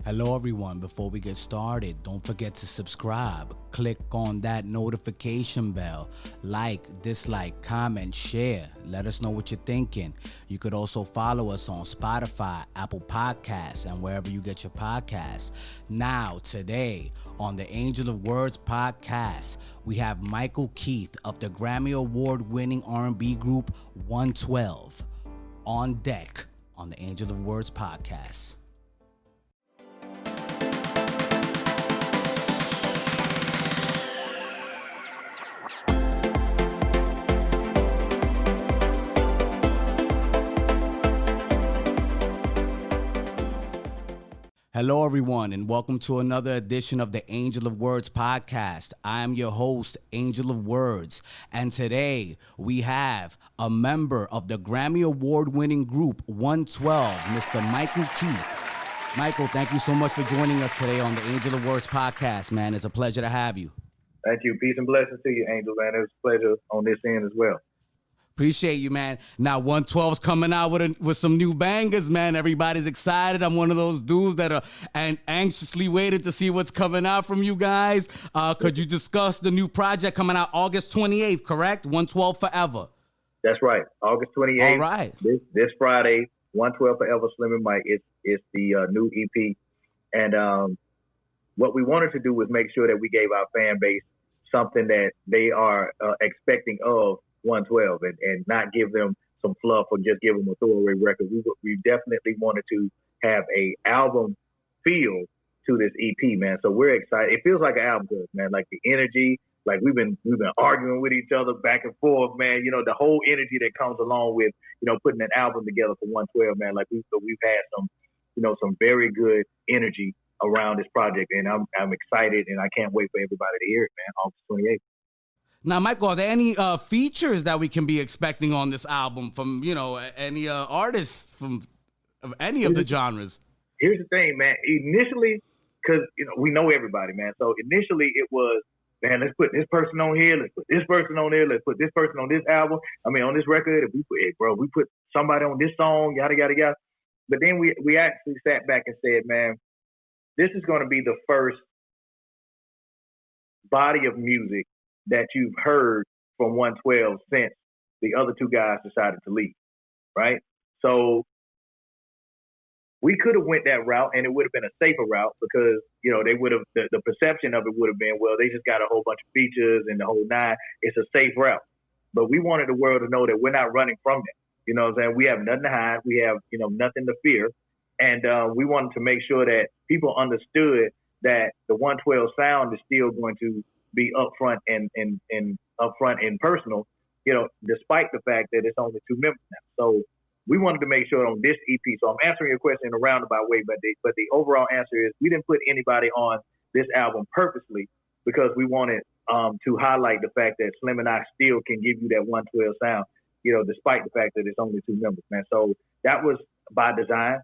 Hello everyone, before we get started, don't forget to subscribe. Click on that notification bell. Like, dislike, comment, share. Let us know what you're thinking. You could also follow us on Spotify, Apple Podcasts, and wherever you get your podcasts. Now, today, on the Angel of Words podcast, we have Michael Keith of the Grammy Award-winning R&B group 112 on deck on the Angel of Words podcast. Hello, everyone, and welcome to another edition of the Angel of Words podcast. I am your host, Angel of Words, and today we have a member of the Grammy Award-winning group 112, Mr. Michael Keith. Michael, thank you so much for joining us today on the Angel of Words podcast, man. It's a pleasure to have you. Thank you. Peace and blessings to you, Angel, man. It was a pleasure on this end as well. Appreciate you, man. Now, 112's coming out with some new bangers, man. Everybody's excited. I'm one of those dudes that are anxiously waiting to see what's coming out from you guys. Could you discuss the new project coming out August 28th, correct? 112 Forever. That's right. August 28th. All right. This Friday, 112 Forever, Slim and Mike. It's the new EP. And what we wanted to do was make sure that we gave our fan base something that they are expecting of 112 and not give them some fluff or just give them a throwaway record. We definitely wanted to have a album feel to this EP, man. So we're excited. It feels like an album to us, man. Like the energy, like we've been arguing with each other back and forth, man. You know, the whole energy that comes along with, putting an album together for 112, man. Like we've had some very good energy around this project, and I'm excited, and I can't wait for everybody to hear it, man. August 28th. Now, Michael, are there any features that we can be expecting on this album from, any artists from any of the genres? Here's the thing, man. Initially, because, we know everybody, man. So initially it was, man, let's put this person on here. Let's put this person on there. Let's put this person on this album. On this record. If we put somebody on this song, yada, yada, yada. But then we actually sat back and said, man, this is going to be the first body of music that you've heard from 112 since the other two guys decided to leave, right? So we could have went that route, and it would have been a safer route because, they would have, the perception of it would have been, well, they just got a whole bunch of features and the whole nine. It's a safe route. But we wanted the world to know that we're not running from that. You know what I'm saying? We have nothing to hide. We have, nothing to fear. And we wanted to make sure that people understood that the 112 sound is still going to be upfront and upfront and personal, despite the fact that it's only two members now. So we wanted to make sure on this EP. So I'm answering your question in a roundabout way, but the overall answer is we didn't put anybody on this album purposely because we wanted to highlight the fact that Slim and I still can give you that 112 sound, despite the fact that it's only two members, man. So that was by design.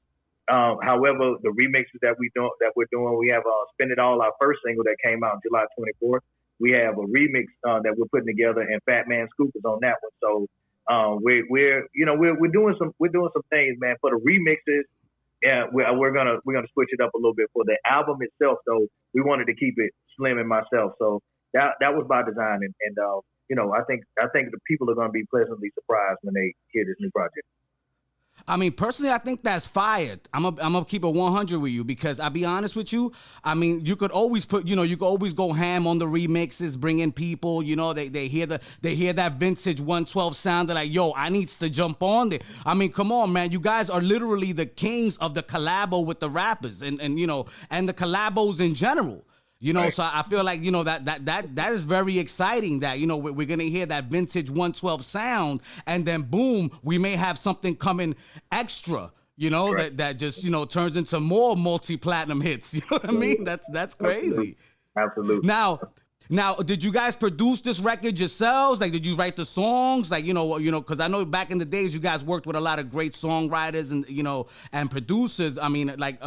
However, the remixes that we're doing, we have Spend It All, our first single that came out July 24th. We have a remix that we're putting together, and Fat Man Scoop is on that one. So we're doing some things, man. For the remixes, yeah, we're gonna switch it up a little bit. For the album itself, though, we wanted to keep it Slim and myself. So that was by design, and I think the people are gonna be pleasantly surprised when they hear this new project. Personally, I think that's fired. I'm gonna keep it 100 with you because I'll be honest with you. You could always you could always go ham on the remixes, bring in people. They hear that vintage 112 sound. They're like, yo, I needs to jump on there. Come on, man. You guys are literally the kings of the collabo with the rappers and the collabos in general. Right. So I feel like, that is very exciting that, we're going to hear that vintage 112 sound and then boom, we may have something coming extra, right. that just, turns into more multi-platinum hits. You know what I mean? That's crazy. Absolutely. Now, did you guys produce this record yourselves? Like, did you write the songs? Like, because I know back in the days you guys worked with a lot of great songwriters and, and producers.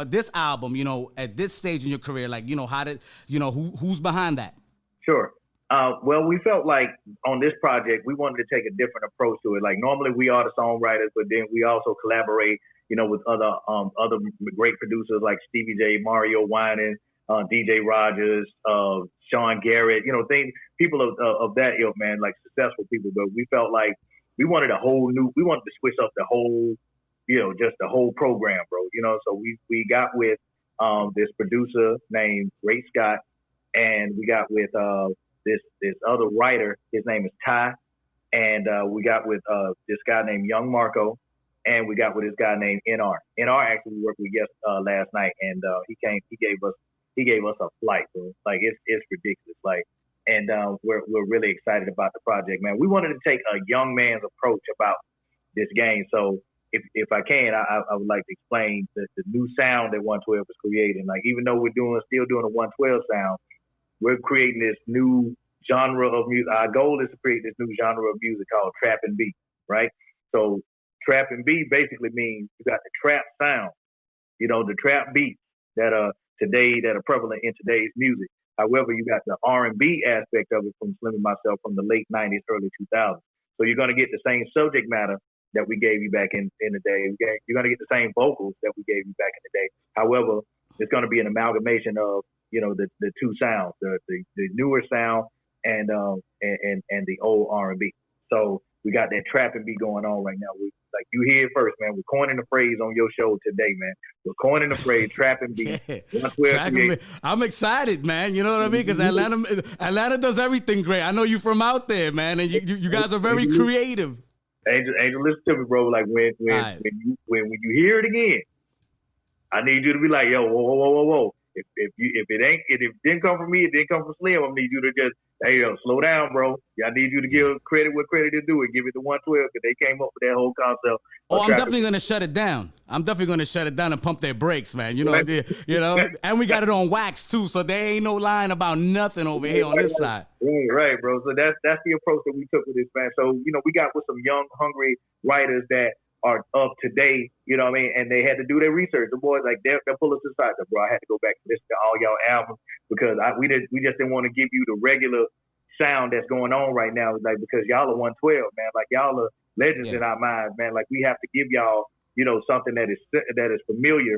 This album, at this stage in your career, like, how did, who's behind that? Sure. Well, we felt like on this project, we wanted to take a different approach to it. Like normally we are the songwriters, but then we also collaborate, with other great producers like Stevie J, Mario Winans, DJ Rogers, Sean Garrett, people of that ilk, man, like successful people. But we felt like we wanted to switch up the whole, just the whole program, bro. So we got with this producer named Ray Scott, and we got with this other writer. His name is Ty, and we got with this guy named Young Marco, and we got with this guy named NR. NR actually we worked with last night, and he gave us a flight, bro. Like it's ridiculous. Like, and we're really excited about the project, man. We wanted to take a young man's approach about this game. So if I can, I would like to explain the new sound that 112 is creating. Like, even though we're still doing a 112 sound, we're creating this new genre of music. Our goal is to create this new genre of music called trap and beat, right? So trap and beat basically means you got the trap sound, the trap beats that are prevalent in today's music. However, you got the R&B aspect of it from Slim and myself from the late 90s, early 2000s. So you're going to get the same subject matter that we gave you back in the day. You're going to get the same vocals that we gave you back in the day. However, it's going to be an amalgamation of, the two sounds, the newer sound and the old R&B. So we got that trap and beat going on right now. Like you hear it first, man. We're coining the phrase on your show today, man. We're coining the phrase trap and beat. Yeah. I'm excited, man. You know what I mean? Because Atlanta does everything great. I know you from out there, man, and you guys are very creative. Angel, listen to me, bro. Like when you hear it again, I need you to be like, yo, whoa. If it didn't come from me, it didn't come from Slim. I need you to just, hey, yo, slow down, bro. I need you to give credit what credit is due and give it to 112 because they came up with that whole concept. Oh, I'm definitely gonna shut it down. I'm definitely gonna shut it down and pump their brakes, man. And we got it on wax too, so there ain't no lying about nothing over here on this side. Right, bro. So that's the approach that we took with this, man. So we got with some young, hungry writers that are up today, and they had to do their research. The boys, like, they'll pull us aside. Bro, I had to go back and listen to all y'all albums because we just didn't want to give you the regular sound that's going on right now, like, because y'all are 112, man. Like, y'all are legends in our minds, man. Like, we have to give y'all, something that is familiar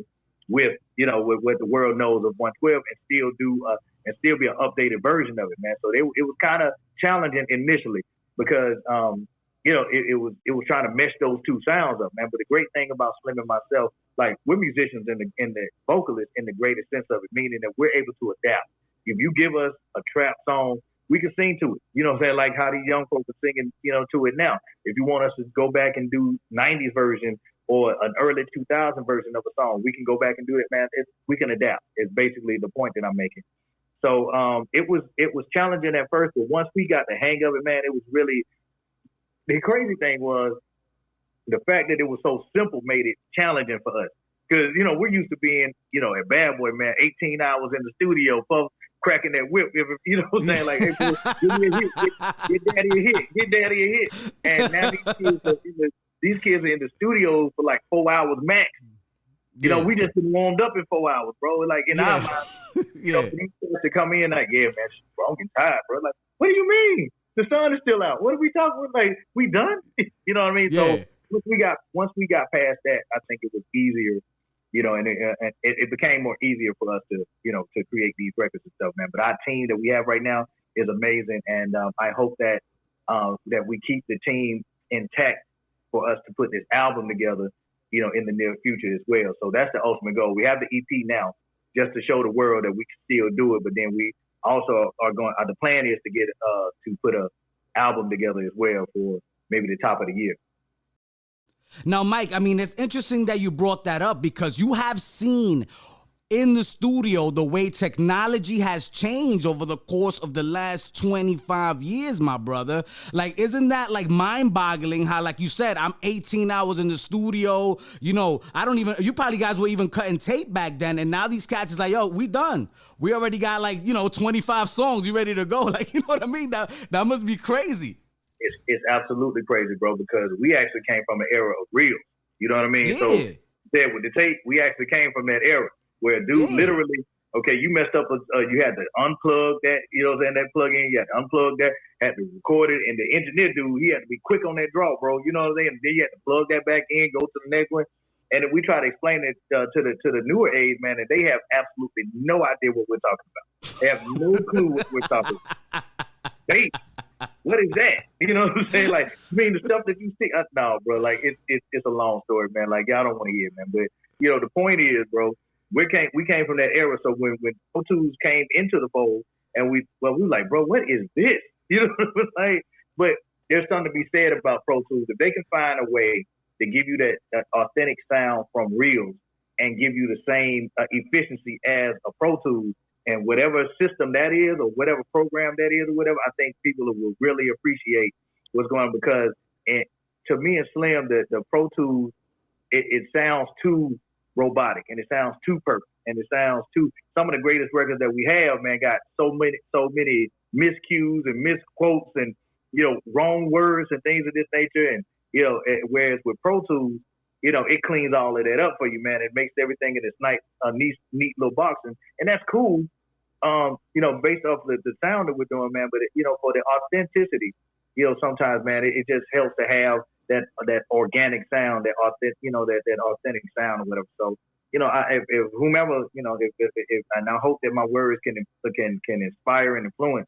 with, with what the world knows of 112 and still be an updated version of it, man. So it was kind of challenging initially because it was trying to mesh those two sounds up, man. But the great thing about Slim and myself, like, we're musicians and the vocalists in the greatest sense of it, meaning that we're able to adapt. If you give us a trap song, we can sing to it. You know what I'm saying? Like how these young folks are singing, to it now. If you want us to go back and do 90s version or an early 2000 version of a song, we can go back and do it, man. We can adapt. It's basically the point that I'm making. So it was challenging at first, but once we got the hang of it, man, it was really, the crazy thing was the fact that it was so simple made it challenging for us. Because, we're used to being, a bad boy, man, 18 hours in the studio, folks, cracking that whip. You know what I'm saying? Like, hey, give me a hit, get daddy a hit. And now these kids are in the studio for like 4 hours max. We just been warmed up in 4 hours, bro. Like, in our minds, to come in like, yeah, man, bro, I'm getting tired, bro. Like, what do you mean? The sun is still out. What are we talking about? Like, we done? You know what I mean? Yeah. So once we got past that, I think it was easier, and it became more easier for us to, to create these records and stuff, man. But our team that we have right now is amazing, and I hope that we keep the team intact for us to put this album together, in the near future as well. So that's the ultimate goal. We have the EP now, just to show the world that we can still do it, but then we also are going. The plan is to get to put a album together as well for maybe the top of the year. Now, Mike, I mean, it's interesting that you brought that up because you have seen in the studio the way technology has changed over the course of the last 25 years, my brother. Like, isn't that like mind-boggling how, like you said, I'm 18 hours in the studio, you probably guys were even cutting tape back then, and now these cats is like, yo, we done. We already got 25 songs, you ready to go? Like, you know what I mean? That must be crazy. It's absolutely crazy, bro, because we actually came from an era of reels. You know what I mean? Yeah. So with the tape, we actually came from that era where dude literally, okay, you messed up, you had to unplug that, that plug-in, you had to unplug that, had to record it, and the engineer dude, he had to be quick on that draw, bro. You know what I'm saying? Then you had to plug that back in, go to the next one. And we try to explain it to the newer age, man, and they have absolutely no idea what we're talking about. They have no clue what we're talking about. What is that? You know what I'm saying? Like, I mean, the stuff that you see. No, bro. Like, it's a long story, man. Like, y'all don't want to hear it, man. But the point is, bro, we came from that era. So when Pro Tools came into the fold, and we were like, bro, what is this? You know, like, but there's something to be said about Pro Tools. If they can find a way to give you that authentic sound from reels and give you the same efficiency as a Pro Tools, and whatever system that is, or whatever program that is, or whatever, I think people will really appreciate what's going on. Because to me and Slim, the Pro Tools, it sounds too robotic, and it sounds too perfect, and it sounds too. Some of the greatest records that we have, man, got so many miscues and misquotes, and wrong words and things of this nature, and whereas with Pro Tools, it cleans all of that up for you, man. It makes everything in this nice, neat little box, and that's cool. Based off the sound that we're doing, man. But for the authenticity, sometimes, man, it just helps to have that organic sound, that authentic sound or whatever. So, if whomever, if and I hope that my words can inspire and influence,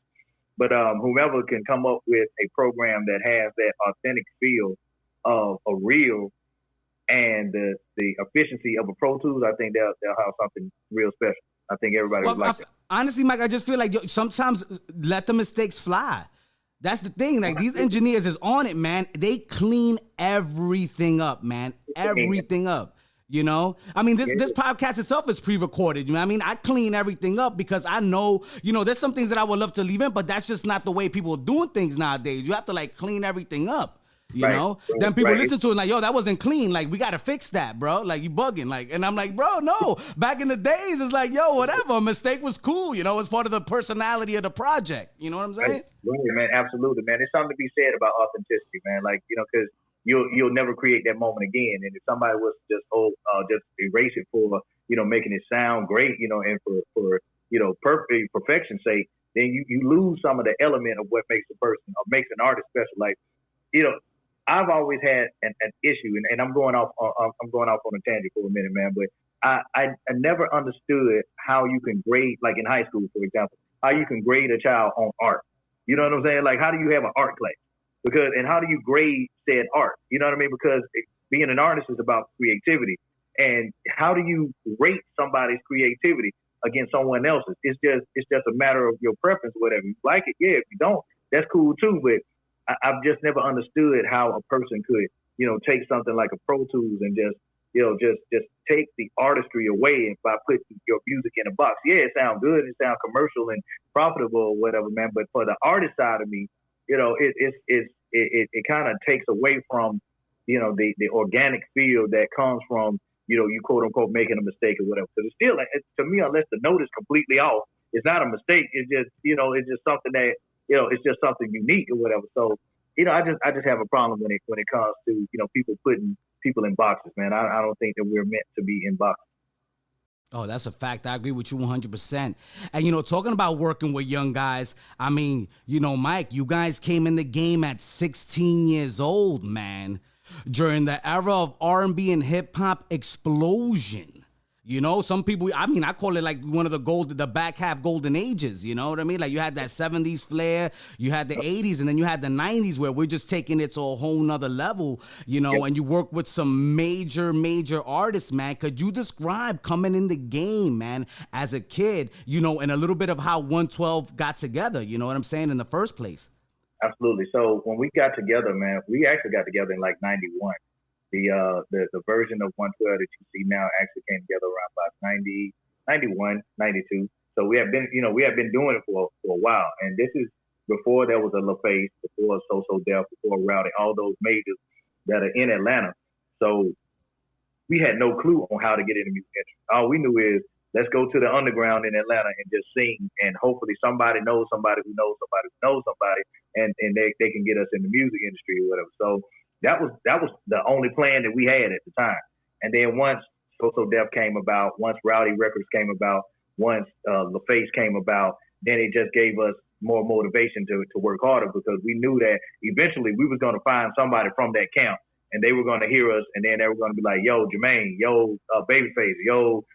but whomever can come up with a program that has that authentic feel of a reel and the efficiency of a Pro Tools, I think they'll have something real special. I think everybody would like that. Honestly, Mike, I just feel like sometimes let the mistakes fly. That's the thing. Like, these engineers is on it, man. They clean everything up, man. Everything up. I mean, this podcast itself is pre-recorded. You know what I mean? I clean everything up because I know, there's some things that I would love to leave in, but that's just not the way people are doing things nowadays. You have to clean everything up. You know, then people listen to it like, yo, that wasn't clean. Like, we got to fix that, bro. Like, you bugging. Like, and I'm like, bro, no. Back in the days, it's like, yo, whatever. A mistake was cool. It's part of the personality of the project. You know what I'm saying? Absolutely, man. Absolutely, man. There's something to be said about authenticity, man. Like, because you'll never create that moment again. And if somebody was just erase it for, making it sound great, and for perfection's sake, then you lose some of the element of what makes a person or makes an artist special. Like, I've always had an issue, and I'm going off on a tangent for a minute, man. But I never understood how you can grade, like in high school, for example, how you can grade a child on art. You know what I'm saying? Like, how do you have an art class? And how do you grade said art? You know what I mean? Because being an artist is about creativity, and how do you rate somebody's creativity against someone else's? It's just a matter of your preference, whatever. You like it, yeah. If you don't, that's cool too. But I've just never understood how a person could, take something like a Pro Tools and just take the artistry away by putting your music in a box. Yeah, it sounds good, it sounds commercial and profitable or whatever, man. But for the artist side of me, it kind of takes away from, the organic feel that comes from, you quote unquote making a mistake or whatever. Because it's still, to me, unless the note is completely off, it's not a mistake. It's just, it's just something that. It's just something unique or whatever. So, I just have a problem when it comes to, people putting people in boxes, man. I don't think that we're meant to be in boxes. Oh, that's a fact. I agree with you 100%. And, talking about working with young guys, I mean, Mike, you guys came in the game at 16 years old, man, during the era of R&B and hip hop explosion. Some people, I mean, I call it like one of the back half golden ages, you know what I mean? Like, you had that 70s flair, you had the 80s, and then you had the 90s where we're just taking it to a whole nother level, and you work with some major artists, man. Could you describe coming in the game, man, as a kid, and a little bit of how 112 got together, you know what I'm saying, in the first place? Absolutely. So when we got together, man, we actually got together in like 91. The version of 112 that you see now actually came together around about 90, 91, 92. So we have been doing it for a while. And this is before there was a LaFace, before So Def, before Rowdy, all those majors that are in Atlanta. So we had no clue on how to get in the music industry. All we knew is, let's go to the underground in Atlanta and just sing. And hopefully somebody knows somebody who knows somebody who knows somebody, and they can get us in the music industry or whatever. So that was the only plan that we had at the time. And then once So Def came about, once Rowdy Records came about, once LaFace came about, then it just gave us more motivation to work harder, because we knew that eventually we was going to find somebody from that camp and they were going to hear us, and then they were going to be like, yo, Jermaine, yo, Babyface, yo,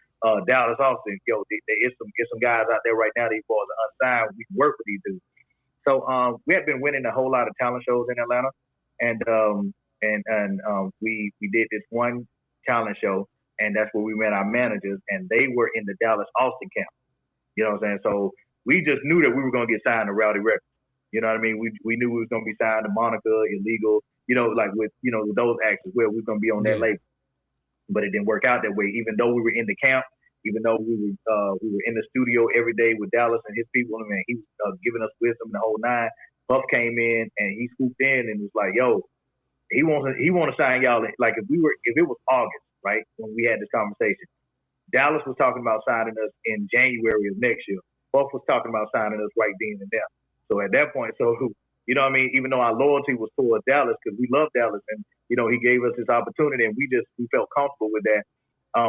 Dallas Austin, yo, it's some guys out there right now. These boys are unsigned. We can work with these dudes. So we had been winning a whole lot of talent shows in Atlanta, and we did this one talent show, and that's where we met our managers, and they were in the Dallas Austin camp. You know what I'm saying? So we just knew that we were going to get signed to Rowdy Records. You know what I mean? We knew we was going to be signed to Monica, Illegal, like with those acts as well. We was going to be on that label, but it didn't work out that way. Even though we were in the camp, even though we were in the studio every day with Dallas and his people, and he was giving us wisdom the whole nine. Puff came in and he swooped in and was like, "Yo, he want to sign y'all." Like if it was August, right, when we had this conversation, Dallas was talking about signing us in January of next year. Puff was talking about signing us right then and there. So at that point, you know what I mean? Even though our loyalty was towards Dallas, because we love Dallas, and he gave us this opportunity, and we felt comfortable with that.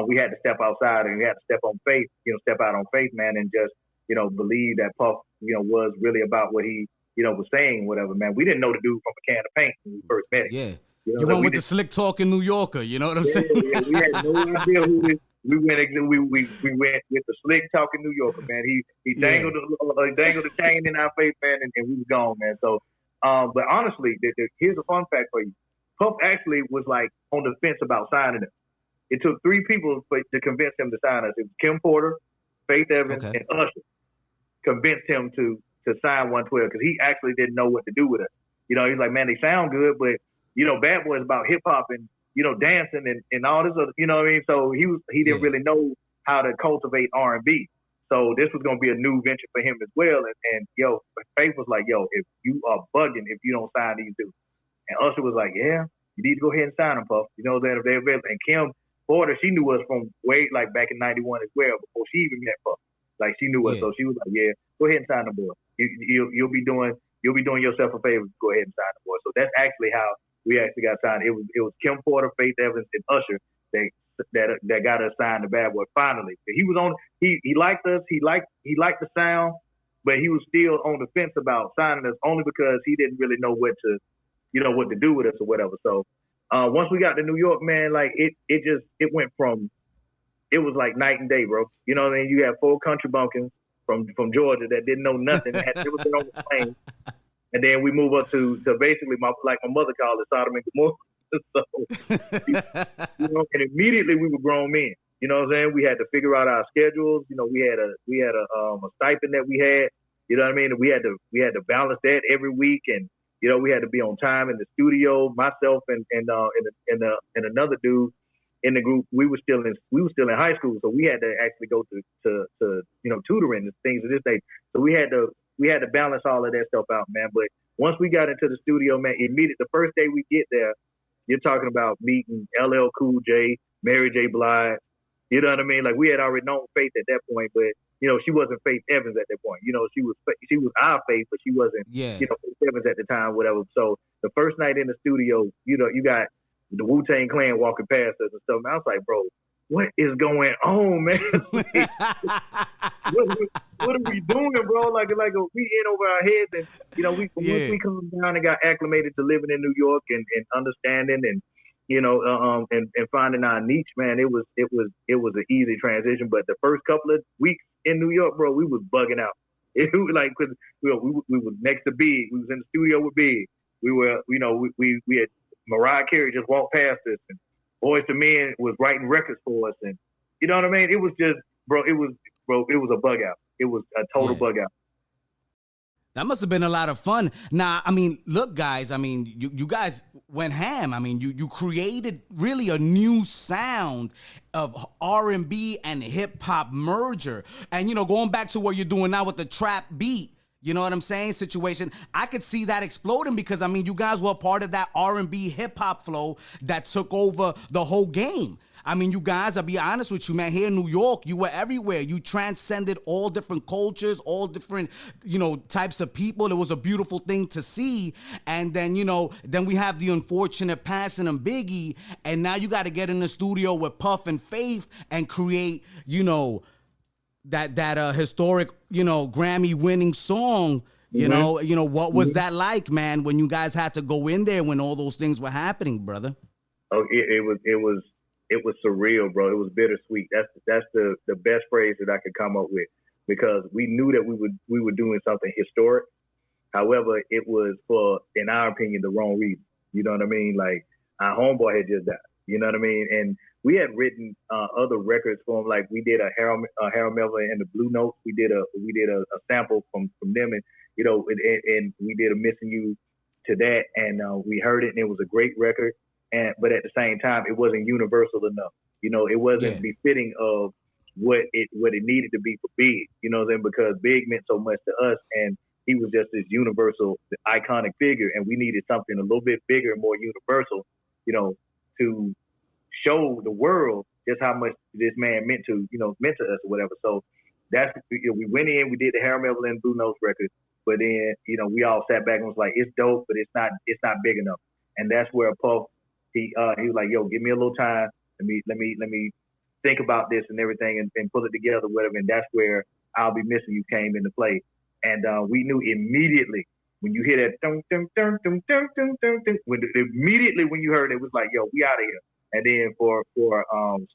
We had to step outside, and we had to step on faith, step out on faith, man, and just believe that Puff, was really about what he was saying, whatever, man. We didn't know the dude from a can of paint when we first met him. Yeah, you went with the slick talking New Yorker. You know what I'm saying? Yeah, we had no idea who this. We went with the slick talking New Yorker, man. He dangled the chain in our face, man, and we was gone, man. So, but honestly, here's a fun fact for you. Puff actually was like on the fence about signing us. It took 3 people to convince him to sign us. It was Kim Porter, Faith Evans, and Usher. Convinced him to sign 112 because he actually didn't know what to do with us. He's like, man, they sound good, but Bad Boy is about hip hop and dancing and all this other, you know what I mean? So he didn't really know how to cultivate R&B. So this was gonna be a new venture for him as well. And Faith was like, yo, if you are bugging if you don't sign these dudes. And Usher was like, yeah, you need to go ahead and sign them, Puff. You know that if they're available. And Kim Porter, she knew us from way like back in '91 as well, before she even met Puff. Like she knew us, so she was like, yeah, go ahead and sign the boy. You'll be doing yourself a favor. Go ahead and sign the boy. So that's actually how we actually got signed. It was Kim Porter, Faith Evans, and Usher that got us signed to Bad Boy finally. He was on. He liked us. He liked the sound, but he was still on the fence about signing us only because he didn't really know what to do with us or whatever. So once we got to New York, man, like it went from, it was like night and day, bro. You know what I mean? You had 4 country bumpkins from Georgia that didn't know nothing, had never been on the plane. And then we move up to basically my mother called it, Sodom and Gomorrah. So, and immediately we were grown men. You know what I'm saying? We had to figure out our schedules. We had a stipend that we had. You know what I mean? And we had to balance that every week, and we had to be on time in the studio. Myself and another dude in the group, we were still in high school, so we had to actually go to tutoring and things of this nature. So we had to balance all of that stuff out, man. But once we got into the studio, man, the first day we get there, you're talking about meeting LL Cool J, Mary J. Blige. You know what I mean? Like we had already known Faith at that point, but she wasn't Faith Evans at that point. She was our Faith, but she wasn't Faith Evans at the time, whatever. So the first night in the studio, you got the Wu-Tang Clan walking past us and stuff. And I was like, bro, what is going on, man? what are we doing, bro? Like we in over our heads, and once we come down and got acclimated to living in New York and understanding and and finding our niche, man, it was an easy transition. But the first couple of weeks in New York, bro, we was bugging out. It was like, cause we was next to Big. We was in the studio with Big. We were, we had Mariah Carey just walked past us, and Boyz II Men was writing records for us, and you know what I mean? It was just, it was a bug out. It was a total bug out. That must have been a lot of fun. Now, I mean, look, guys, I mean, you guys went ham. I mean, you created really a new sound of R&B and hip hop merger. And, going back to what you're doing now with the trap beat, you know what I'm saying, situation, I could see that exploding because, I mean, you guys were part of that R&B hip hop flow that took over the whole game. I mean, you guys, I'll be honest with you, man, here in New York, you were everywhere. You transcended all different cultures, all different, types of people. It was a beautiful thing to see. And then, then we have the unfortunate passing of Biggie. And now you got to get in the studio with Puff and Faith and create, that historic, Grammy winning song. What was that like, man, when you guys had to go in there when all those things were happening, brother? Oh, it was surreal, bro. It was bittersweet. That's the best phrase that I could come up with, because we knew that we were doing something historic. However, it was for, in our opinion, the wrong reason. You know what I mean? Like, our homeboy had just died. You know what I mean? And we had written other records for him. Like, we did a Harold Melvin and the Blue Notes. We did a sample from them, and you know, and we did a Missing You to that, and we heard it, and it was a great record. But at the same time, it wasn't universal enough. You know, it wasn't befitting of what it needed to be for Big. You know what I'm saying? Because Big meant so much to us, and he was just this universal, iconic figure, and we needed something a little bit bigger and more universal, you know, to show the world just how much this man meant to us or whatever. So that's, we went in, we did the Harold Melvin and Blue Notes record, but then, you know, we all sat back and was like, it's dope, but it's not big enough. And that's where Puff, he was like, yo, give me a little time. Let me think about this and everything and pull it together, whatever. And that's where I'll Be Missing You came into play. And we knew immediately when you hear that dum dum dum dum dum dum dum dum, immediately when you heard it, it was like, yo, we out of here. And then for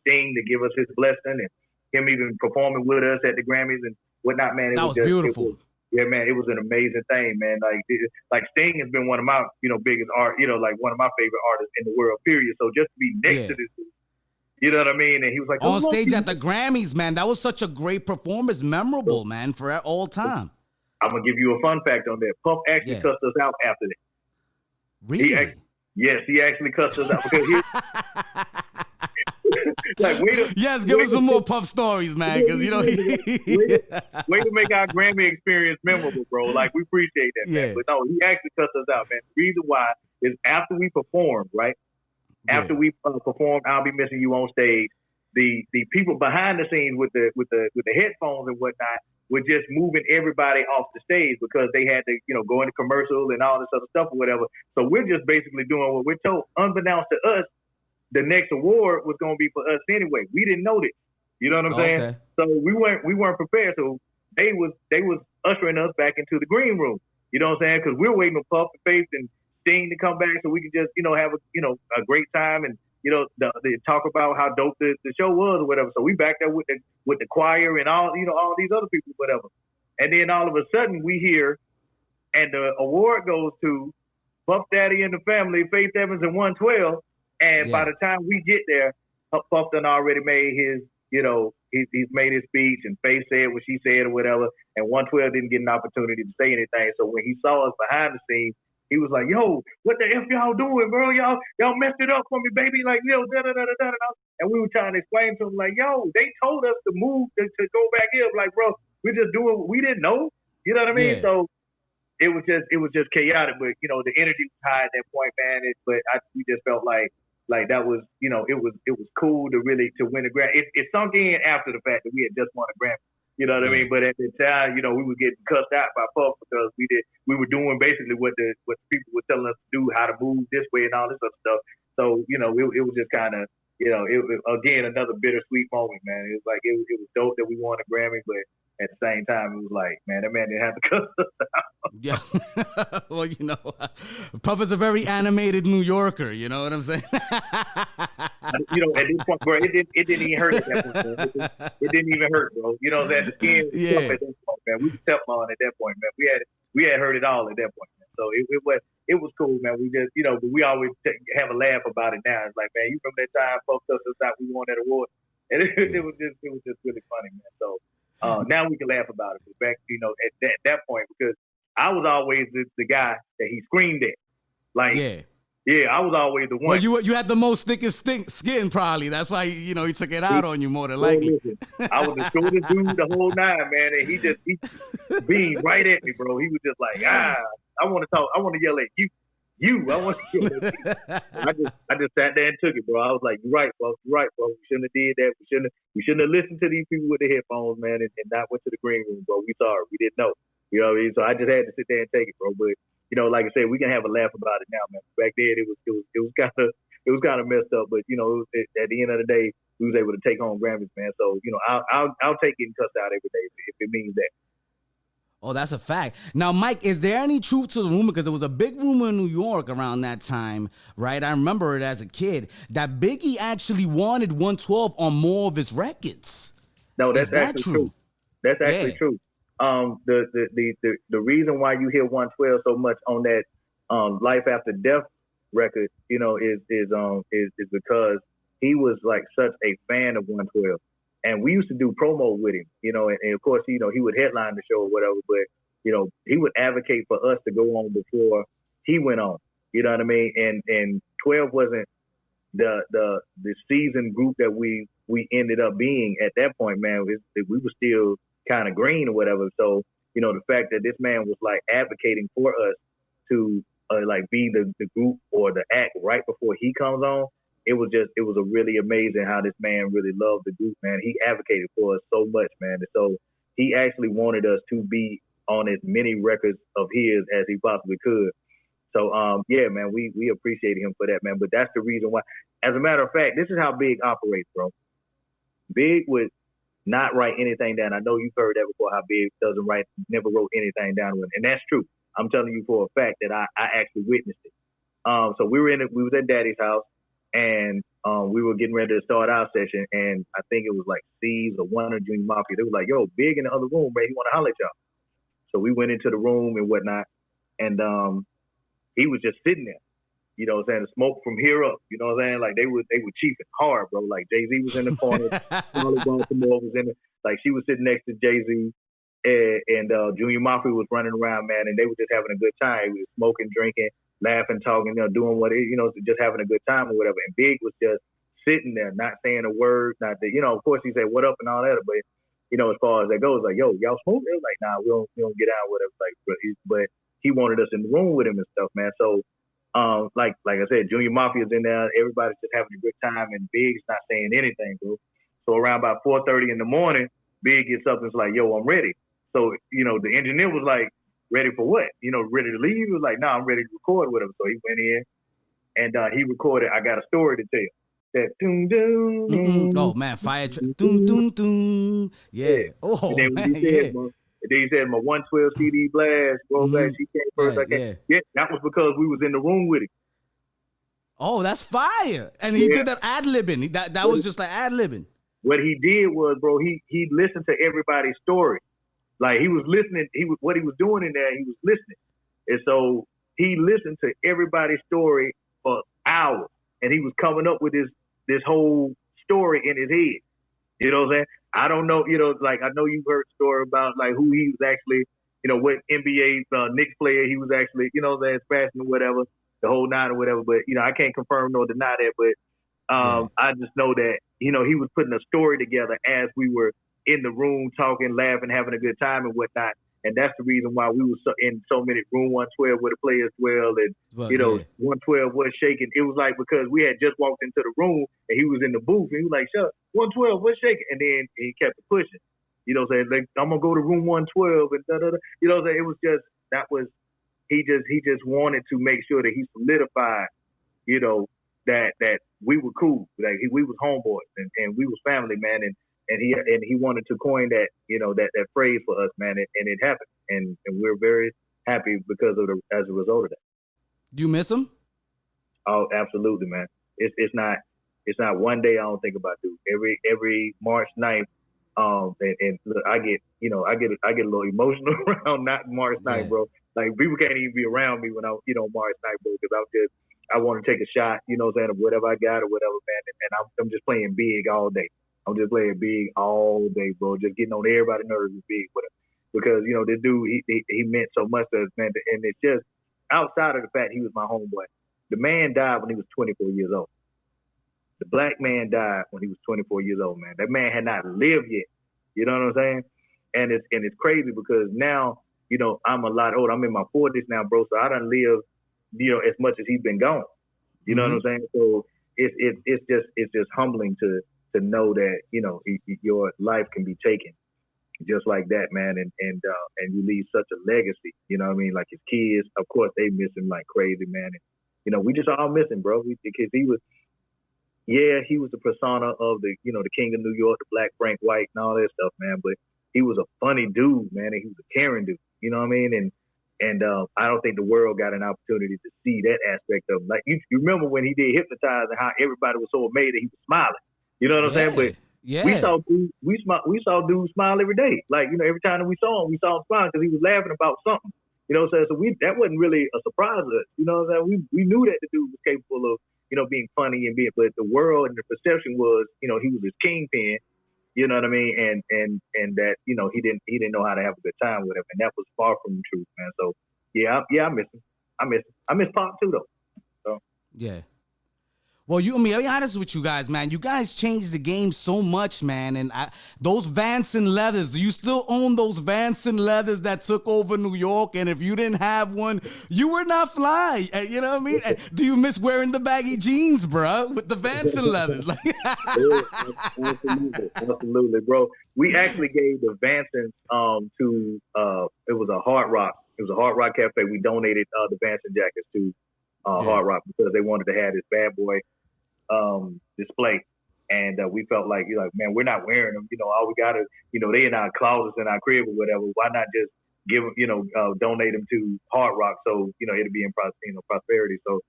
Sting to give us his blessing, and him even performing with us at the Grammys and whatnot, man, that was just beautiful. Yeah, man, it was an amazing thing, man. Like Sting has been one of my, you know, biggest art, you know, like one of my favorite artists in the world, period. So just to be next to this dude, you know what I mean? And he was like, on stage at the Grammys, man, that was such a great performance, memorable, man, for all time. I'm gonna give you a fun fact on that. Puff actually cussed us out after that. Really? Yes, he actually cussed us out because he. Like, give us some more Puff stories, man, because you know way to make our Grammy experience memorable, bro. Like, we appreciate that, man. But no, he actually cussed us out, man. The reason why is after we performed, right? After we performed I'll Be Missing You on stage, the people behind the scenes with the headphones and whatnot were just moving everybody off the stage because they had to, you know, go into commercial and all this other stuff or whatever. So we're just basically doing what we're told. Unbeknownst to us, the next award was going to be for us anyway. We didn't know this. You know what I'm saying? So we weren't prepared. So they was ushering us back into the green room. You know what I'm saying? Because we're waiting for Puff and Faith and Sting to come back so we can just, you know, have a great time and, you know, they talk about how dope the show was or whatever. So we back there with the choir and all, you know, all these other people, whatever. And then all of a sudden we hear, and the award goes to Puff Daddy and the Family, Faith Evans and 112. And by the time we get there, Puff done already made his, you know, he's made his speech, and Faith said what she said or whatever. And 112 didn't get an opportunity to say anything. So when he saw us behind the scenes, he was like, yo, what the F y'all doing, bro? Y'all messed it up for me, baby. Like, yo, da-da-da-da-da-da. And we were trying to explain to him, like, yo, they told us to move to go back here. Like, bro, we're just doing what we didn't know. You know what I mean? So it was just chaotic. But, you know, the energy was high at that point, man. We just felt like that was, you know, it was cool to win a Grammy. It sunk in after the fact that we had just won a Grammy. You know what I mean? But at the time, you know, we were getting cussed out by Puff because we were doing basically what the people were telling us to do, how to move this way and all this other stuff. So, you know, it was just kind of, you know, again, another bittersweet moment, man. It was like, it was dope that we won a Grammy, but at the same time, it was like, man, that man didn't have to cuss us out. Yeah. Well, you know, Puff is a very animated New Yorker, you know what I'm saying? You know, at this point, bro, it didn't even hurt at that point, man. It didn't even hurt, bro. You know, that the skin was tough at that point, man. We were Teflon at that point, man. We had heard it all at that point, man. So it was cool, man. We just, you know, but we always have a laugh about it now. It's like, man, you remember that time Puff cussed us out, we won that award? And it was just really funny, man. So now we can laugh about it. But back, you know, at that point, because I was always the guy that he screamed at. Like, yeah, I was always the one. Well, you had the most thickest skin, probably. That's why, you know, he took it out on you more than likely. Listen, I was the shortest dude the whole nine, man, and he beamed right at me, bro. He was just like, I want to talk. I want to yell at you. I want to yell at you. I just sat there and took it, bro. I was like, you're right, bro. You're right, bro. We shouldn't have did that. We shouldn't have listened to these people with the headphones, man, and not went to the green room, bro. We sorry. We didn't know. You know what I mean? So I just had to sit there and take it, bro. But you know, like I said, we can have a laugh about it now, man. Back then, it was kind of messed up. But you know, at the end of the day, we was able to take home Grammys, man. So you know, I'll take getting cussed out every day if it means that. Oh, that's a fact. Now, Mike, is there any truth to the rumor? Because there was a big rumor in New York around that time, right? I remember it as a kid, that Biggie actually wanted 112 on more of his records. No, that's Is that actually true? true. That's actually Yeah. true. The reason why you hear 112 so much on that Life After Death record, you know, is because he was like such a fan of 112. And we used to do promo with him, you know, and of course, you know, he would headline the show or whatever, but, you know, he would advocate for us to go on before he went on. You know what I mean? And 12 wasn't the seasoned group that we ended up being at that point, man. We were still kind of green or whatever. So, you know, the fact that this man was like advocating for us to like be the group or the act right before he comes on, it was a really amazing how this man really loved the group, man. He advocated for us so much, man. And so he actually wanted us to be on as many records of his as he possibly could. So, yeah, man, we appreciate him for that, man. But that's the reason why. As a matter of fact, this is how Big operates, bro. Big would not write anything down. I know you've heard that before, how Big never wrote anything down. And that's true. I'm telling you for a fact that I actually witnessed it. So we was at Daddy's house, and we were getting ready to start our session, and I think it was like C's or one or Junior Mafia. They were like, yo, Big in the other room, man, he want to holler at y'all. So we went into the room and whatnot, and he was just sitting there, you know what I'm saying, the smoke from here up, you know what I'm saying? Like they were chiefing hard, bro. Like Jay-Z was in the corner, Charlie Baltimore was in the, like she was sitting next to Jay-Z, and Junior Mafia was running around, man, and they were just having a good time. We were smoking, drinking, laughing, talking, you know, doing what it, you know, just having a good time or whatever. And Big was just sitting there, not saying a word, not that, you know, of course he said what up and all that, but you know, as far as that goes, like, yo, y'all smoke? They was like, nah, we don't get out, whatever. Like, but he wanted us in the room with him and stuff, man. So, like I said, Junior Mafia's in there. Everybody's just having a good time, and Big's not saying anything, bro. So around about 4:30 in the morning, Big gets up and is like, yo, I'm ready. So, you know, the engineer was like, ready for what? You know, ready to leave? He was like, nah, I'm ready to record with him. So he went in, and he recorded I Got a Story to Tell. That doom, doom, doom, Oh, man, fire. Doom, doom, doom. Yeah. Oh, and then man, and then he said, my 112 CD blast, roll back, she came first. Right, I came. Yeah, that was because we was in the room with him. Oh, that's fire. And he did that ad-libbing. That was just like ad-libbing. What he did was, bro, he listened to everybody's story. Like he was listening, what he was doing in there, he was listening. And so he listened to everybody's story for hours. And he was coming up with this whole story in his head. You know what I'm saying? I don't know, you know, like I know you've heard the story about like who he was actually, you know, what NBA Knicks player he was actually, you know what I'm saying, smashing or whatever, the whole nine or whatever. But, you know, I can't confirm nor deny that. But I just know that, you know, he was putting a story together as we were in the room talking, laughing, having a good time and whatnot. And that's the reason why we were in so many room 112 where the players dwell, and you know 112 was shaking. It was like because we had just walked into the room and he was in the booth and he was like, "Shut 112, what's shaking?" And then he kept pushing. You know, saying like, "I'm gonna go to room 112 and da da da." You know, it was just he just wanted to make sure that he solidified, you know, that we were cool, like we was homeboys and we was family, man, and he wanted to coin that, you know, that phrase for us, man, and it happened, and we're very happy because of as a result of that. Do you miss him? Oh, absolutely, man. It's not one day I don't think about dude. Every March 9th, and look, I get a little emotional around not March 9th, bro. Like people can't even be around me when March 9th, bro, because I want to take a shot, you know what I'm saying, of whatever I got or whatever, man, and I'm just playing big all day. I'm just playing big all day, bro. Just getting on everybody's nerves with big with him. Because, you know, this dude, he meant so much to us, man. And it's just outside of the fact he was my homeboy. The man died when he was 24 years old. The black man died when he was 24 years old, man. That man had not lived yet. You know what I'm saying? And it's crazy because now, you know, I'm a lot older. I'm in my 40s now, bro. So I done lived, you know, as much as he's been gone. You know what I'm saying? So it's just humbling to know that, you know, your life can be taken just like that, man, and you leave such a legacy. You know what I mean? Like his kids, of course, they miss him like crazy, man. And, you know, we just all miss him, bro, because he was the persona of the, you know, the King of New York, the Black Frank White, and all that stuff, man. But he was a funny dude, man, and he was a caring dude. You know what I mean? And I don't think the world got an opportunity to see that aspect of him. Like you remember when he did Hypnotize and how everybody was so amazed that he was smiling. You know what I'm saying? But we saw dudes smile every day. Like, you know, every time that we saw him smiling because he was laughing about something. You know what I'm saying? So that wasn't really a surprise to us. You know what I'm saying? We knew that the dude was capable of, you know, being funny but the world and the perception was, you know, he was his kingpin. You know what I mean? And that, you know, he didn't know how to have a good time with him. And that was far from the truth, man. So I miss him. I miss Pop too though. So yeah. Well, I'll be honest with you guys, man. You guys changed the game so much, man. And those Vanson leathers, do you still own those Vanson leathers that took over New York? And if you didn't have one, you were not fly. You know what I mean? Do you miss wearing the baggy jeans, bro, with the Vanson leathers? Absolutely, bro. We actually gave the Vansons to it was a Hard Rock. It was a Hard Rock cafe. We donated the Vanson jackets to Hard Rock because they wanted to have this bad boy display, and we felt like, man, we're not wearing them. You know, all we got is, you know, they in our closets in our crib or whatever. Why not just give them, you know, donate them to Hard Rock, so, you know, it'll be in prosperity. So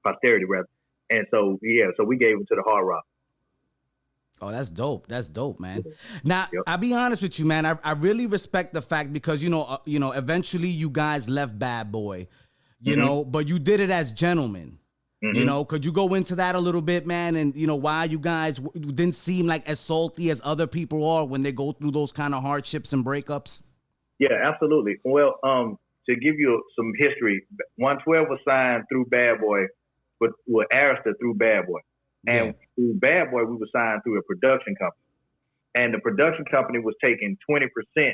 posterity rather. And so so we gave them to the Hard Rock. Oh, that's dope. That's dope, man. Now, I'll be honest with you, man. I really respect the fact because, you know, eventually you guys left Bad Boy, you know, but you did it as gentlemen. You know, could you go into that a little bit, man? And, you know, why you guys didn't seem like as salty as other people are when they go through those kind of hardships and breakups? Yeah, absolutely. Well, to give you some history, 112 was signed through Bad Boy, with Arista through Bad Boy. And through Bad Boy, we were signed through a production company. And the production company was taking 20%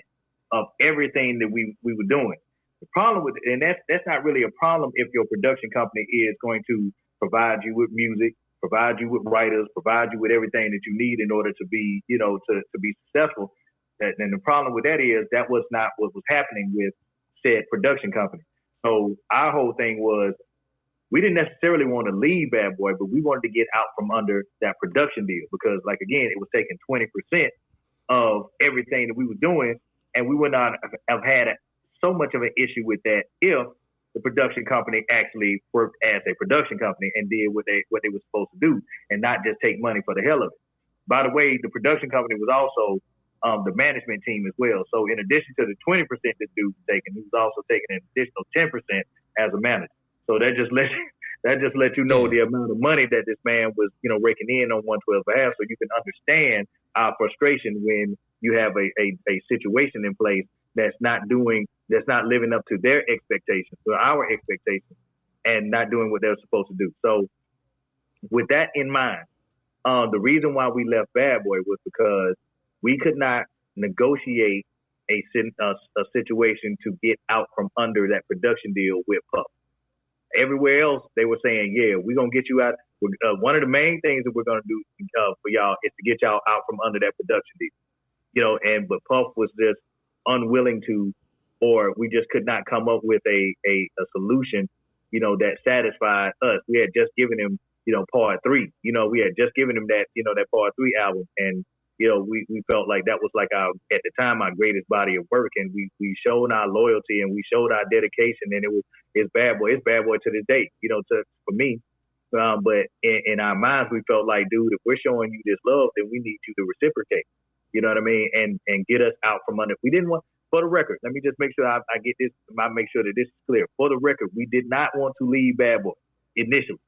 of everything that we were doing. The problem with, and that's not really a problem if your production company is going to provide you with music, provide you with writers, provide you with everything that you need in order to be, you know, to be successful. And the problem with that is that was not what was happening with said production company. So our whole thing was, we didn't necessarily want to leave Bad Boy, but we wanted to get out from under that production deal because, like, again, it was taking 20% of everything that we were doing, and we would not have had so much of an issue with that if the production company actually worked as a production company and did what they were supposed to do and not just take money for the hell of it. By the way, the production company was also the management team as well. So in addition to the 20% that dude was taking, he was also taking an additional 10% as a manager. So that just let you know the amount of money that this man was, you know, raking in on 112 behalf. So you can understand our frustration when you have a situation in place that's not living up to their expectations, or our expectations, and not doing what they're supposed to do. So with that in mind, the reason why we left Bad Boy was because we could not negotiate a situation to get out from under that production deal with Puff. Everywhere else, they were saying, yeah, we're going to get you out. One of the main things that we're going to do for y'all is to get y'all out from under that production deal. You know, but Puff was just unwilling to, or we just could not come up with a solution, you know, that satisfied us. We had just given him, you know, Part 3. You know, we had just given him that, you know, that Part 3 album. And, you know, we felt like that was like at the time, our greatest body of work. And we showed our loyalty and we showed our dedication. And it's Bad Boy. It's Bad Boy to this day, you know, for me. But in our minds, we felt like, dude, if we're showing you this love, then we need you to reciprocate. You know what I mean? And get us out from under. We didn't want, for the record, let me just make sure I get this, I make sure that this is clear. For the record, we did not want to leave Bad Boy initially.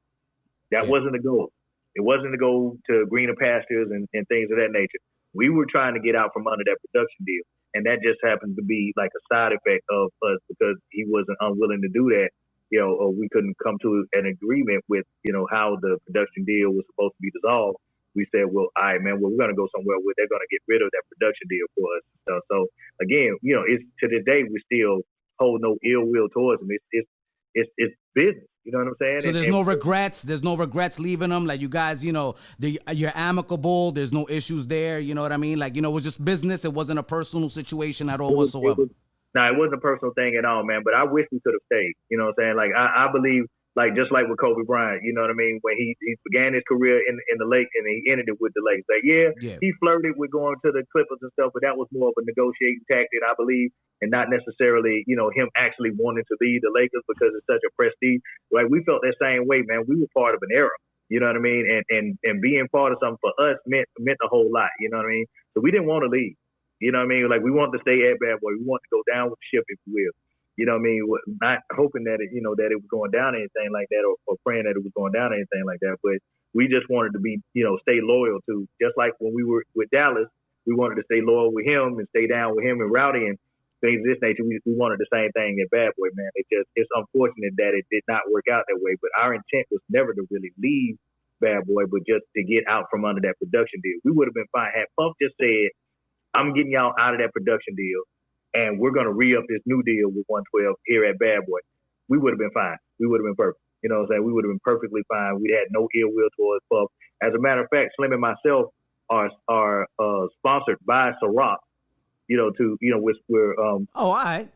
That wasn't the goal. It wasn't to go to greener pastures and things of that nature. We were trying to get out from under that production deal. And that just happened to be like a side effect of us because he wasn't unwilling to do that, you know, or we couldn't come to an agreement with, you know, how the production deal was supposed to be dissolved. We said, well, all right, man, well, we're going to go somewhere where they're going to get rid of that production deal for us. So again, you know, it's to this day, we still hold no ill will towards them. It's business. You know what I'm saying? So there's no regrets. There's no regrets leaving them. Like you guys, you know, you're amicable. There's no issues there. You know what I mean? Like, you know, it was just business. It wasn't a personal situation at all whatsoever. No, it wasn't a personal thing at all, man. But I wish we could have stayed. You know what I'm saying? Like, I believe Like just like with Kobe Bryant, you know what I mean? When he began his career in the Lakers and he ended it with the Lakers. Like he flirted with going to the Clippers and stuff, but that was more of a negotiating tactic, I believe, and not necessarily, him actually wanting to leave the Lakers because it's such a prestige. Like we felt that same way, man. We were part of an era, you know what I mean? And being part of something for us meant a whole lot, you know what I mean? So we didn't want to leave. You know what I mean? Like we wanted to stay at Bad Boy. We wanted to go down with the ship, if you will. You know what I mean? Not hoping that it was going down or anything like that, or praying that it was going down or anything like that. But we just wanted to be, stay loyal to, just like when we were with Dallas, we wanted to stay loyal with him and stay down with him and Rowdy and things of this nature. We wanted the same thing at Bad Boy, man. It's unfortunate that it did not work out that way. But our intent was never to really leave Bad Boy, but just to get out from under that production deal. We would have been fine had Puff just said, I'm getting y'all out of that production deal, and we're going to re-up this new deal with 112 here at Bad Boy. We would have been fine. We would have been perfect. You know what I'm saying? We would have been perfectly fine. We had no ill will towards Puff. As a matter of fact, Slim and myself are sponsored by Ciroc, which we're oh, all right.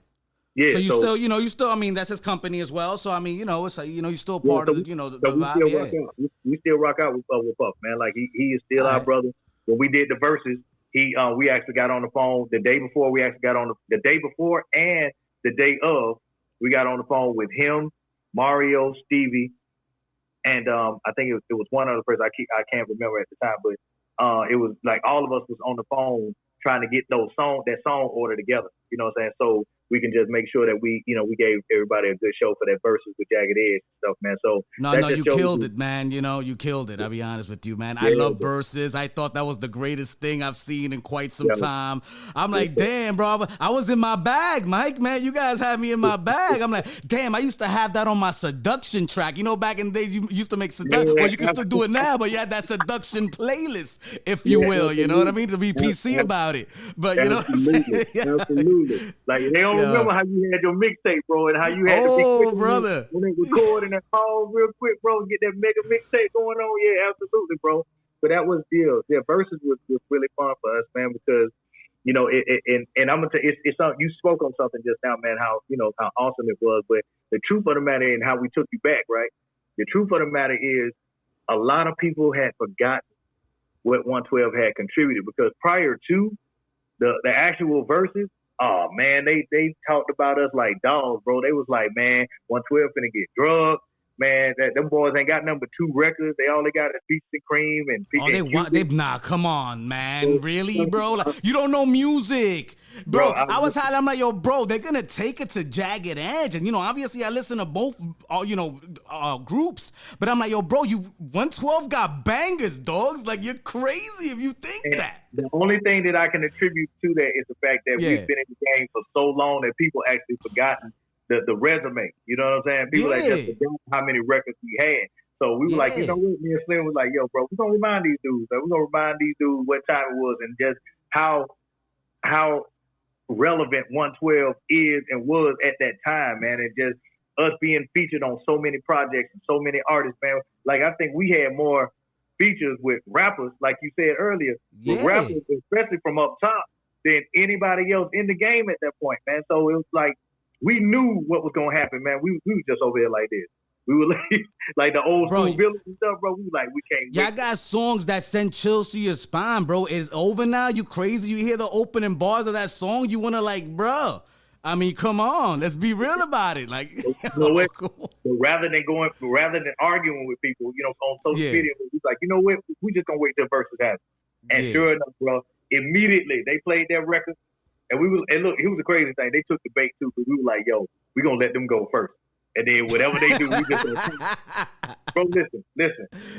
Yeah. So you still, I mean, that's his company as well. So, I mean, it's like, you're still part of the, the vibe. We still rock out with Puff, man. Like he is still our brother. When we did the verses, we actually got on the phone the day before. We actually got on the day before and the day of. We got on the phone with him, Mario, Stevie, and I think it was one other person. I can't remember at the time, but it was like all of us was on the phone trying to get that song order together. You know what I'm saying? So we can just make sure that we gave everybody a good show for that verses with Jagged Edge and stuff, man. So no, you killed it, man. You killed it. I'll be honest with you, man. I love verses. I thought that was the greatest thing I've seen in quite some time. I'm like, damn, bro, I was in my bag, Mike, man. You guys had me in my bag. I'm like, damn, I used to have that on my seduction track. Back in the days, you used to make seduction. Well, you can still do it now, but you had that seduction playlist, if you will. You know what I mean? To be PC about it. But you know what I'm saying? Absolutely. Like, they don't remember how you had your mixtape, bro, and how you had to be quick brother. when they recording that call real quick, bro, get that mega mixtape going on. Yeah, absolutely, bro. But that was versus was really fun for us, man, because and I'm gonna tell you, it's something you spoke on something just now, man. How awesome it was, but the truth of the matter and how we took you back, right? The truth of the matter is, a lot of people had forgotten what 112 had contributed because prior to the actual verses. Oh, man, they talked about us like dogs, bro. They was like, man, 112 finna get drugged. Man, them boys ain't got number 2 records. They only got a Peaches and Cream and nah, come on, man. Really, bro? Like, you don't know music. Bro, I was I'm like, yo, bro, they're gonna take it to Jagged Edge. And, obviously I listen to both, groups. But I'm like, yo, bro, 112 got bangers, dogs. Like, you're crazy if you think that. The only thing that I can attribute to that is the fact that we've been in the game for so long that people actually forgotten the resume. You know what I'm saying? People just forgot how many records we had. So we were like, you know what? Me and Slim was like, yo, bro, we're going to remind these dudes. We're going to remind these dudes what time it was and just how relevant 112 is and was at that time, man. And just us being featured on so many projects and so many artists, man. Like, I think we had more features with rappers, like you said earlier, with rappers, especially from up top, than anybody else in the game at that point, man. So it was like, we knew what was going to happen, man. We were just over here like this. We were like the old school villains and stuff, bro. We were like, we can't wait. Y'all got songs that send chills to your spine, bro. It's over now. You crazy. You hear the opening bars of that song. You want to bro. I mean, come on. Let's be real about it. Like, cool. Rather than arguing with people, on social media, we like, you know what? We just going to wait till verses happen. And sure enough, bro, immediately they played their record. And look, it was a crazy thing. They took the bait too, because we were like, yo, we're going to let them go first. And then whatever they do, we just going to Bro, listen.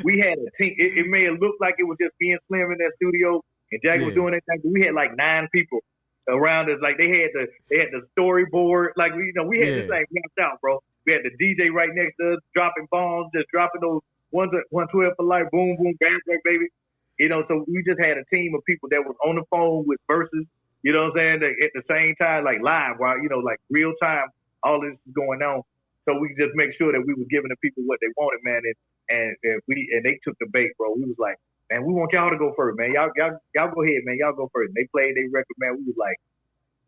We had a team. It may have looked like it was just being Slim in that studio and Jack was doing that thing, but we had like 9 people around us. Like they had the storyboard. Like we had this thing mapped out, bro. We had the DJ right next to us, dropping bombs, just dropping those 112 for life, boom, boom, bang, bang, baby. So we just had a team of people that was on the phone with verses. You know what I'm saying? At the same time, like live, while like real time, all this is going on. So we just make sure that we were giving the people what they wanted, man. And they took the bait, bro. We was like, man, we want y'all to go first, man. Y'all go ahead, man. Y'all go first. And they played their record, man. We was like,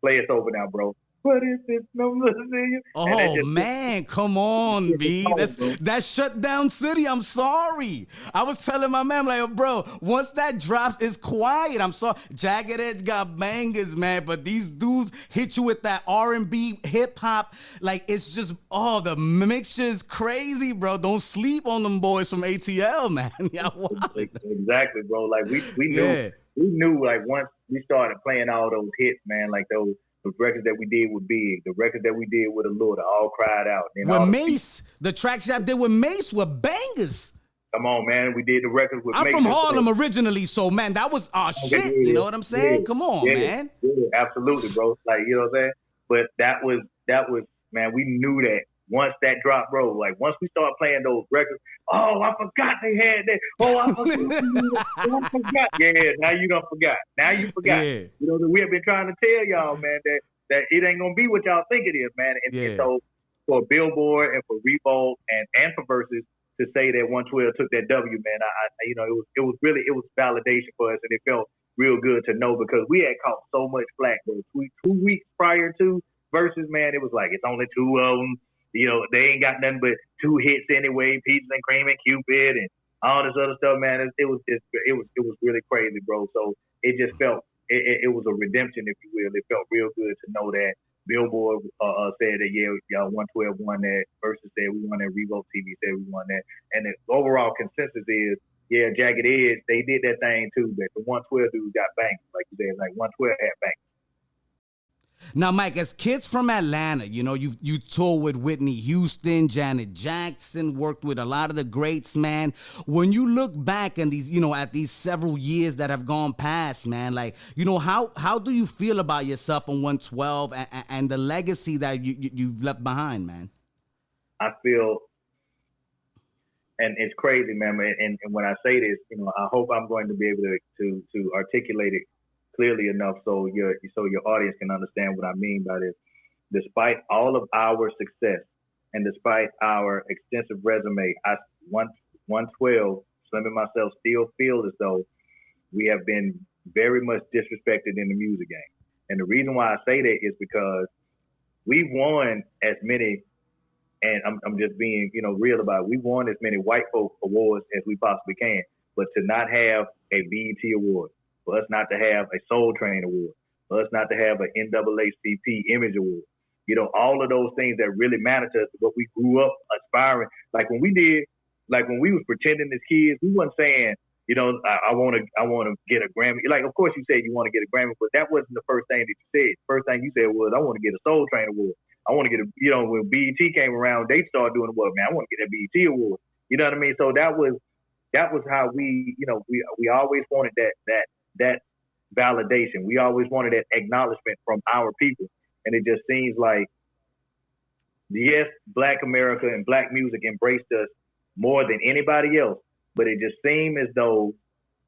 play us over now, bro. What is this number? And Oh man, come on, B. bro. That's shut down city. I'm sorry. I was telling my man, like, bro, once that drops, it's quiet. I'm sorry. Jagged Edge got bangers, man, but these dudes hit you with that R&B, hip hop. Like, it's just, the mixture is crazy, bro. Don't sleep on them boys from ATL, man. Yeah, exactly, bro. Like we knew like once we started playing all those hits, man, like those records that we did with Big, the records that we did with Allure, all cried out. And with Mace, the tracks y'all did with Mace were bangers. Come on, man. We did the records with I'm Mace. from Harlem originally, so, man, that was our shit. Yeah, you know what I'm saying? Yeah, come on, man. Yeah, absolutely, bro. Like, you know what I'm saying? But that was, man, we knew that once that dropped, bro, like once we started playing those records, I forgot they had that. I forgot. Yeah, now you done forgot. Now you forgot. Yeah. You know, we have been trying to tell y'all, man, that it ain't gonna be what y'all think it is, man. And so for Billboard and for Revolt and for Versus to say that 112 took that W, man, it was validation for us, and it felt real good to know because we had caught so much flack, bro. 2 weeks prior to Versus, man, it was like it's only two of them. You know, they ain't got nothing but 2 hits anyway, Peaches and Cream and Cupid and all this other stuff, man. It was really crazy, bro. So it just felt it was a redemption, if you will. It felt real good to know that Billboard said that y'all 112 won that. Versus said we won that. Revolt TV said we won that. And the overall consensus is, Jagged Edge, they did that thing too, but the 112 dudes got banged, like you said, like 112 had banged. Now, Mike, as kids from Atlanta, you know, you toured with Whitney Houston, Janet Jackson, worked with a lot of the greats, man. When you look back and these, you know, at these several years that have gone past, man, like, you know, how do you feel about yourself on 112 and the legacy that you've left behind, man? I feel, and it's crazy, man. And when I say this, you know, I hope I'm going to be able to articulate it clearly enough so your audience can understand what I mean by this. Despite all of our success and despite our extensive resume, 112, Slim and myself still feel as though we have been very much disrespected in the music game. And the reason why I say that is because we've won as many, and I'm just being, you know, real about it. We won as many white folk awards as we possibly can, but to not have a BET award, for us not to have a Soul Train award, for us not to have an NAACP Image award, you know, all of those things that really matter to us, what we grew up aspiring. Like when we was pretending as kids, we wasn't saying, you know, I want to get a Grammy. Like, of course you said you want to get a Grammy, but that wasn't the first thing that you said. The first thing you said was, I want to get a Soul Train award. I want to get a, you know, when BET came around, they started doing the work, man, I want to get that BET award. You know what I mean? So that was how we, you know, we always wanted that validation. We always wanted that acknowledgement from our people. And it just seems like, yes, Black America and Black music embraced us more than anybody else, but it just seemed as though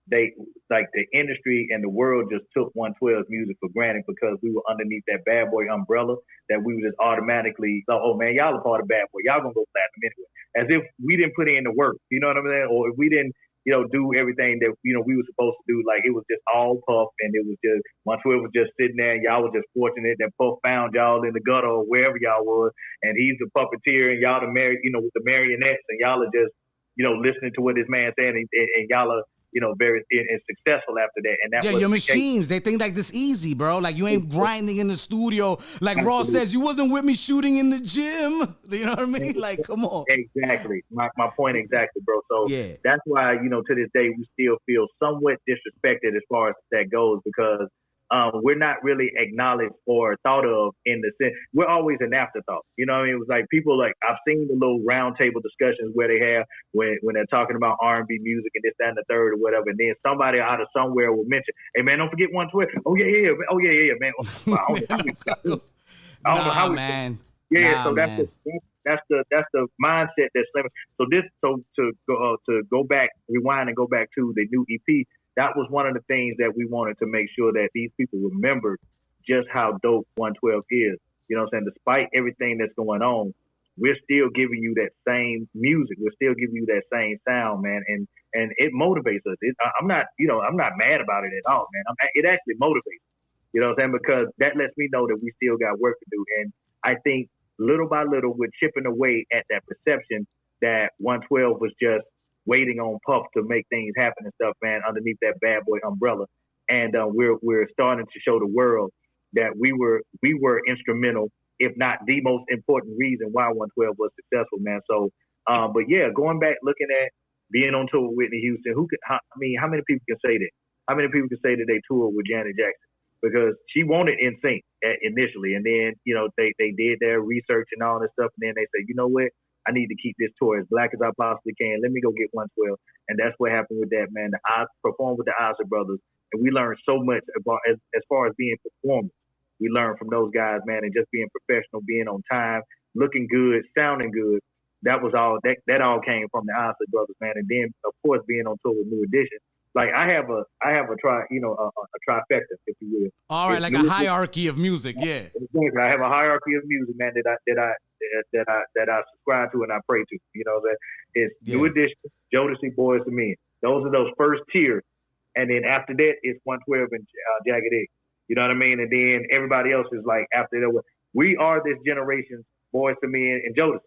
they, like the industry and the world just took 112's music for granted because we were underneath that Bad Boy umbrella, that we were just automatically, oh man, y'all are part of Bad Boy. Y'all gonna go platinum anyway. As if we didn't put in the work, you know what I'm saying? Or if we didn't, you know, do everything that, you know, we were supposed to do. Like, it was just all Puff, and it was just, 112 was just sitting there, and y'all was just fortunate that Puff found y'all in the gutter or wherever y'all was, and he's the puppeteer, and y'all with the marionettes, and y'all are just, you know, listening to what this man saying, and y'all are, you know, very successful after that. And that your machines, they think like this easy, bro. Like, you ain't grinding in the studio. Like Ross says, you wasn't with me shooting in the gym. You know what I mean? Like, come on. Exactly. My point exactly, bro. So that's why, you know, to this day, we still feel somewhat disrespected as far as that goes, because we're not really acknowledged or thought of in the sense. We're always an afterthought. You know what I mean? It was like people, like, I've seen the little round table discussions where they have when they're talking about R&B music and this, that, and the third or whatever. And then somebody out of somewhere will mention, hey, man, don't forget 112. Oh, yeah, man. I don't know how we, man. Yeah, nah, so that's the mindset that's living. So to go back, rewind and go back to the new EP, that was one of the things that we wanted to make sure that these people remembered just how dope 112 is. You know what I'm saying? Despite everything that's going on, we're still giving you that same music. We're still giving you that same sound, man. And it motivates us. I'm not mad about it at all, man. It actually motivates. You know what I'm saying? Because that lets me know that we still got work to do. And I think little by little, we're chipping away at that perception that 112 was just waiting on Puff to make things happen and stuff, man, underneath that bad boy umbrella. And we're starting to show the world that we were instrumental, if not the most important reason why 112 was successful, man. So, but yeah, going back, looking at being on tour with Whitney Houston, how many people can say that? How many people can say that they toured with Janet Jackson? Because she wanted NSYNC initially, and then, you know, they did their research and all this stuff, and then they said, you know what, I need to keep this tour as black as I possibly can. Let me go get 112, and that's what happened with that, man. I performed with the Isley Brothers, and we learned so much about as far as being performers. We learned from those guys, man, and just being professional, being on time, looking good, sounding good. That was all. That all came from the Isley Brothers, man. And then, of course, being on tour with New Edition. Like I have a trifecta, if you will. All right, it's like a hierarchy of music, yeah. I have a hierarchy of music, man, that I subscribe to and I pray to. You know, that it's New Edition, Jodeci, Boys to Men. Those are those first tiers, and then after that it's 112 and Jagged Edge. You know what I mean? And then everybody else is like after that. We are this generation's Boys to Men and Jodeci.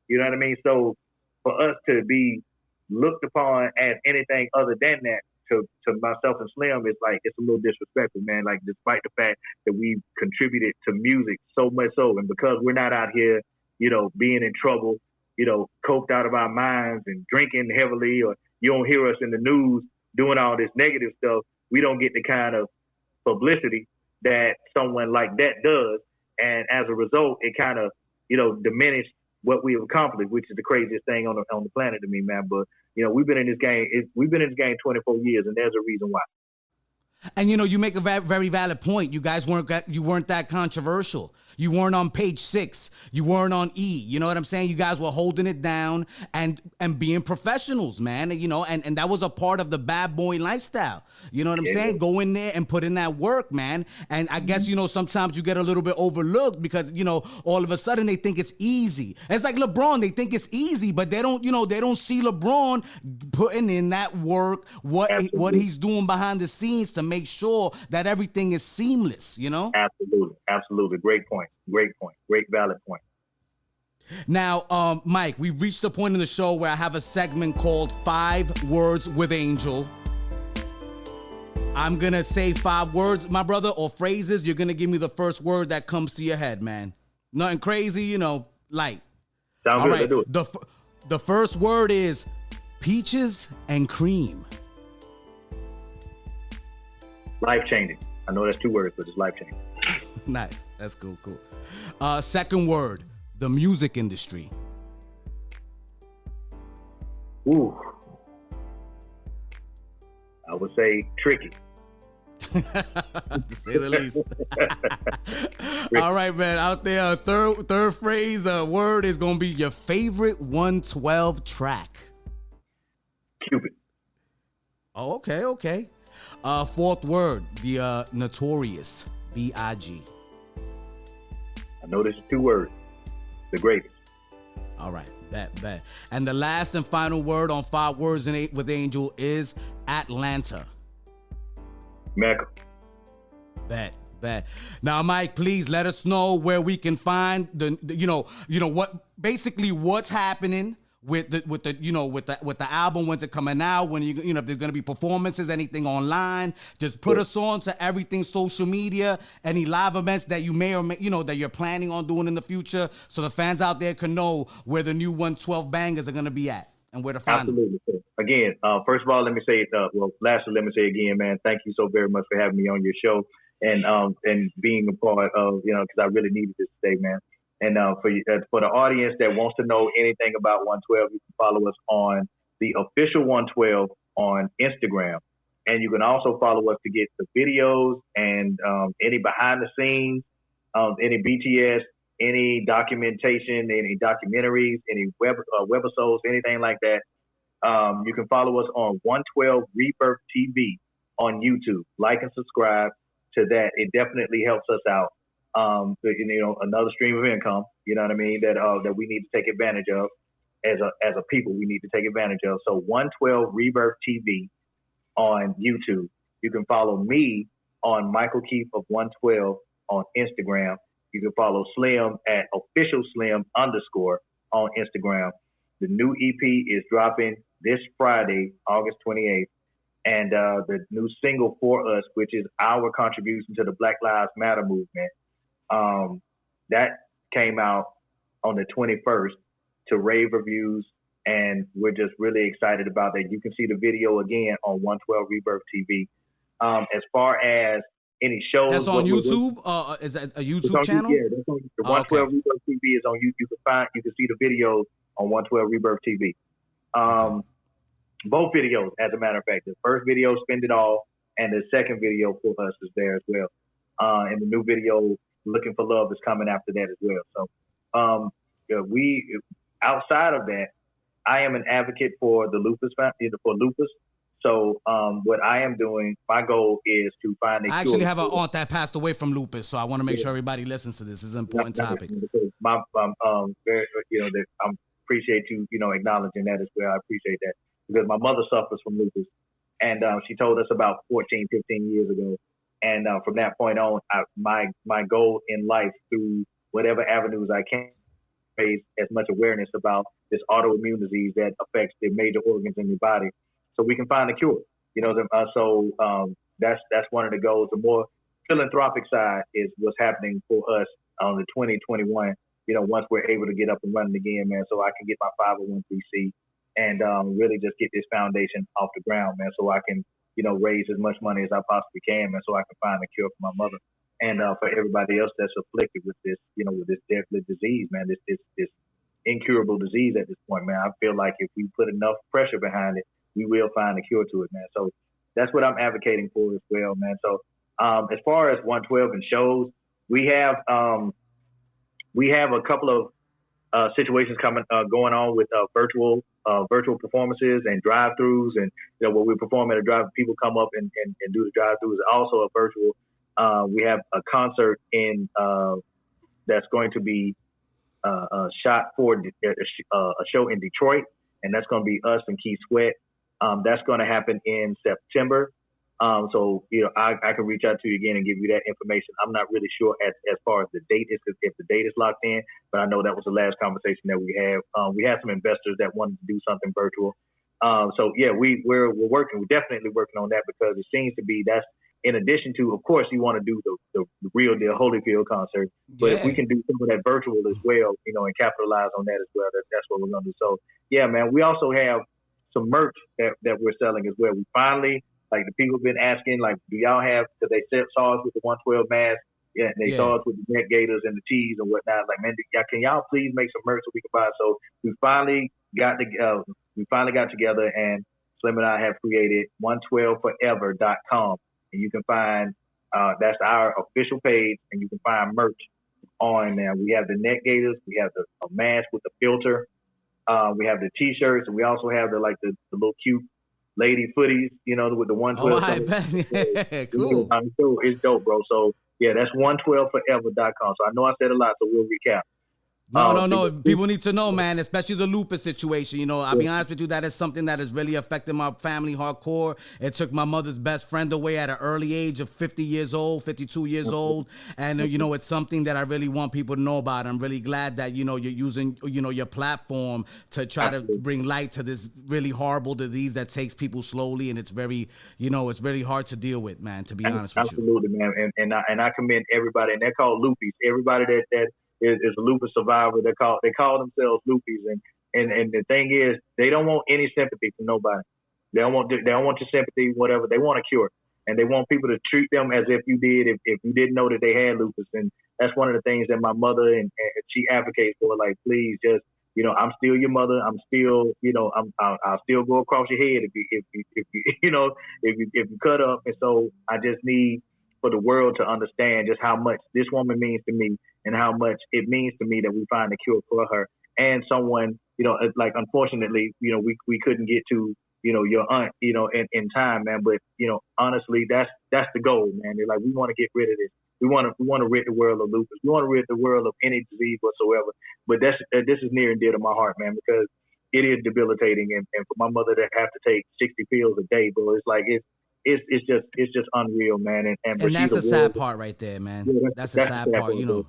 You know what I mean? So for us to be looked upon as anything other than that, to myself and Slim, it's like, it's a little disrespectful, man. Like, despite the fact that we contributed to music so much so, and because we're not out here, you know, being in trouble, you know, coked out of our minds and drinking heavily, or you don't hear us in the news doing all this negative stuff, we don't get the kind of publicity that someone like that does. And as a result, it kind of, you know, diminished what we have accomplished, which is the craziest thing on the planet to me, man. But, you know, we've been in this game 24 years, and there's a reason why. And, you know, you make a very valid point. You guys weren't that controversial. You weren't on page 6. You weren't on E. You know what I'm saying? You guys were holding it down and being professionals, man. And, you know, and that was a part of the bad boy lifestyle. You know what I'm saying? Go in there and put in that work, man. And I guess, you know, sometimes you get a little bit overlooked because, you know, all of a sudden they think it's easy. It's like LeBron. They think it's easy, but they don't see LeBron putting in that work, what he's doing behind the scenes to make sure that everything is seamless, you know? Absolutely. Great point. Great valid point. Now, Mike, we've reached the point in the show where I have a segment called 5 Words with Angel. I'm going to say 5 words, my brother, or phrases. You're going to give me the first word that comes to your head, man. Nothing crazy, you know, light. Sounds good. Right. Do it. The first word is peaches and cream. Life-changing. I know that's 2 words, but it's life-changing. Nice. That's cool. Second word, the music industry. Ooh. I would say tricky. To say the least. All right, man. Out there, third phrase, word is going to be your favorite 112 track. Cupid. Oh, okay. Fourth word, the Notorious, B.I.G. I know there's 2 words. The greatest. All right, bet. And the last and final word on 5 Words with Angel is Atlanta. Mecca. Bet. Now, Mike, please let us know where we can find what's happening with the album, when's it coming out, when if there's gonna be performances, anything online. Just put us on to everything social media, any live events that you may or may, that you're planning on doing in the future, so the fans out there can know where the new 112 bangers are gonna be at and where to find them. Absolutely. Again, first of all, let me say lastly, let me say again, man, thank you so very much for having me on your show and being a part of, because I really needed this today, man. And for the audience that wants to know anything about 112, you can follow us on the official 112 on Instagram. And you can also follow us to get the videos and any behind the scenes, any BTS, any documentation, any documentaries, any webisodes, anything like that. You can follow us on 112 Rebirth TV on YouTube. Like and subscribe to that. It definitely helps us out. Another stream of income, you know what I mean, that we need to take advantage of as a people, we need to take advantage of. So 112 Rebirth TV on YouTube. You can follow me on Michael Keith of 112 on Instagram. You can follow Slim at official Slim _ on Instagram. The new EP is dropping this Friday, August 28th. And the new single For Us, which is our contribution to the Black Lives Matter movement, that came out on the 21st to rave reviews. And we're just really excited about that. You can see the video again on 112 Rebirth TV. As far as any shows, that's on YouTube. Is that a YouTube channel? Yeah, that's on the 112 Rebirth TV is on YouTube. You can see the videos on 112 Rebirth TV. Both videos, as a matter of fact, the first video, Spend It All, and the second video, For Us, is there as well. And the new video, Looking for Love, is coming after that as well. So, we outside of that, I am an advocate for the lupus, for lupus. So what I am doing, my goal is to find a cure. I actually have an aunt that passed away from lupus, so I want to make sure everybody listens to this. This is an important topic. I appreciate you, acknowledging that as well. I appreciate that because my mother suffers from lupus, and she told us about 14, 15 years ago. And from that point on, my goal in life, through whatever avenues I can, raise as much awareness about this autoimmune disease that affects the major organs in your body, so we can find a cure. That's one of the goals. The more philanthropic side is what's happening for us on the 2021. Once we're able to get up and running again, man, so I can get my 501c and really just get this foundation off the ground, man, so I can raise as much money as I possibly can, man, so I can find a cure for my mother and for everybody else that's afflicted with this, with this deadly disease, man, this incurable disease at this point, man. I feel like if we put enough pressure behind it, we will find a cure to it, man. So that's what I'm advocating for as well, man. So as far as 112 and shows, we have a couple of situations going on with virtual performances and drive-throughs, and when we perform at a drive, people come up and do the drive-throughs. Also a virtual. We have a concert in that's going to be shot for a show in Detroit, and that's going to be us and Keith Sweat. That's going to happen in September. So I can reach out to you again and give you that information. I'm not really sure as far as the date is, if the date is locked in, but I know that was the last conversation that we had. We had some investors that wanted to do something virtual. So yeah, we're working. We're definitely working on that because it seems to be that's in addition to, of course, you want to do the real deal Holyfield concert, but if we can do some of that virtual as well, and capitalize on that as well, that's what we're gonna do. So yeah, man, we also have some merch that we're selling as well. We finally, like, the people have been asking, like, do y'all have, because they saw us with the 112 mask, and they saw us with the neck gaiters and the tees and whatnot. Like, man, can y'all please make some merch so we can buy it? So we finally got together, and Slim and I have created 112forever.com, and you can find that's our official page, and you can find merch on there. We have the neck gaiters, we have a mask with the filter, we have the t-shirts, and we also have the little cute lady footies, with the 112. Oh, I bet. Cool. It's dope, bro. So yeah, that's 112forever.com. So I know I said a lot, so we'll recap. No. People need to know, man, especially the lupus situation. I'll be honest with you, that is something that has really affected my family hardcore. It took my mother's best friend away at an early age of 52 years old. And, it's something that I really want people to know about. I'm really glad that, you're using, your platform to try to bring light to this really horrible disease that takes people slowly. And it's very, it's very hard to deal with, man, to be honest with you. Absolutely, man. And I commend everybody. And they're called loopies. Everybody that is a lupus survivor. They call themselves loopies, and the thing is, they don't want any sympathy from nobody. They don't want your sympathy, whatever. They want a cure, and they want people to treat them as if you did if you didn't know that they had lupus. And that's one of the things that my mother and she advocates for. Like, please, just I'm still your mother. I'm still I'll still go across your head if you cut up. And so I just need for the world to understand just how much this woman means to me and how much it means to me that we find a cure for her and someone, like, unfortunately, we couldn't get to, your aunt, in time, man. But, honestly, that's the goal, man. They're like, we want to get rid of this. We want to rid the world of lupus. We want to rid the world of any disease whatsoever. But this is near and dear to my heart, man, because it is debilitating. And for my mother to have to take 60 pills a day, bro, it's like, it's just unreal, man. And that's the sad part right there, man. Yeah, that's the sad part, you know.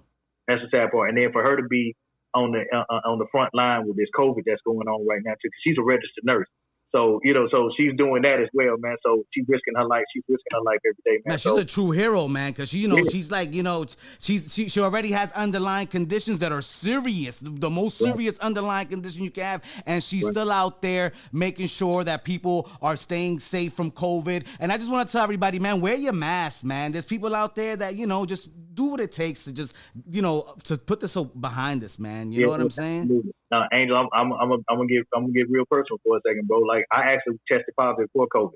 That's the sad part. And then for her to be on the front line with this COVID that's going on right now too, 'cause she's a registered nurse. So, you know, so she's doing that as well, man. So she's risking her life. She's risking her life every day, man. Man, she's a true hero, man, because you know, she's like, you know, she already has underlying conditions that are serious, the most serious underlying condition you can have, and she's still out there making sure that people are staying safe from COVID. And I just want to tell everybody, man, wear your mask, man. There's people out there that, you know, just do what it takes to just, you know, to put this behind us, man. You know what I'm saying? Angel, I'm gonna get real personal for a second, bro. Like, I actually tested positive for COVID,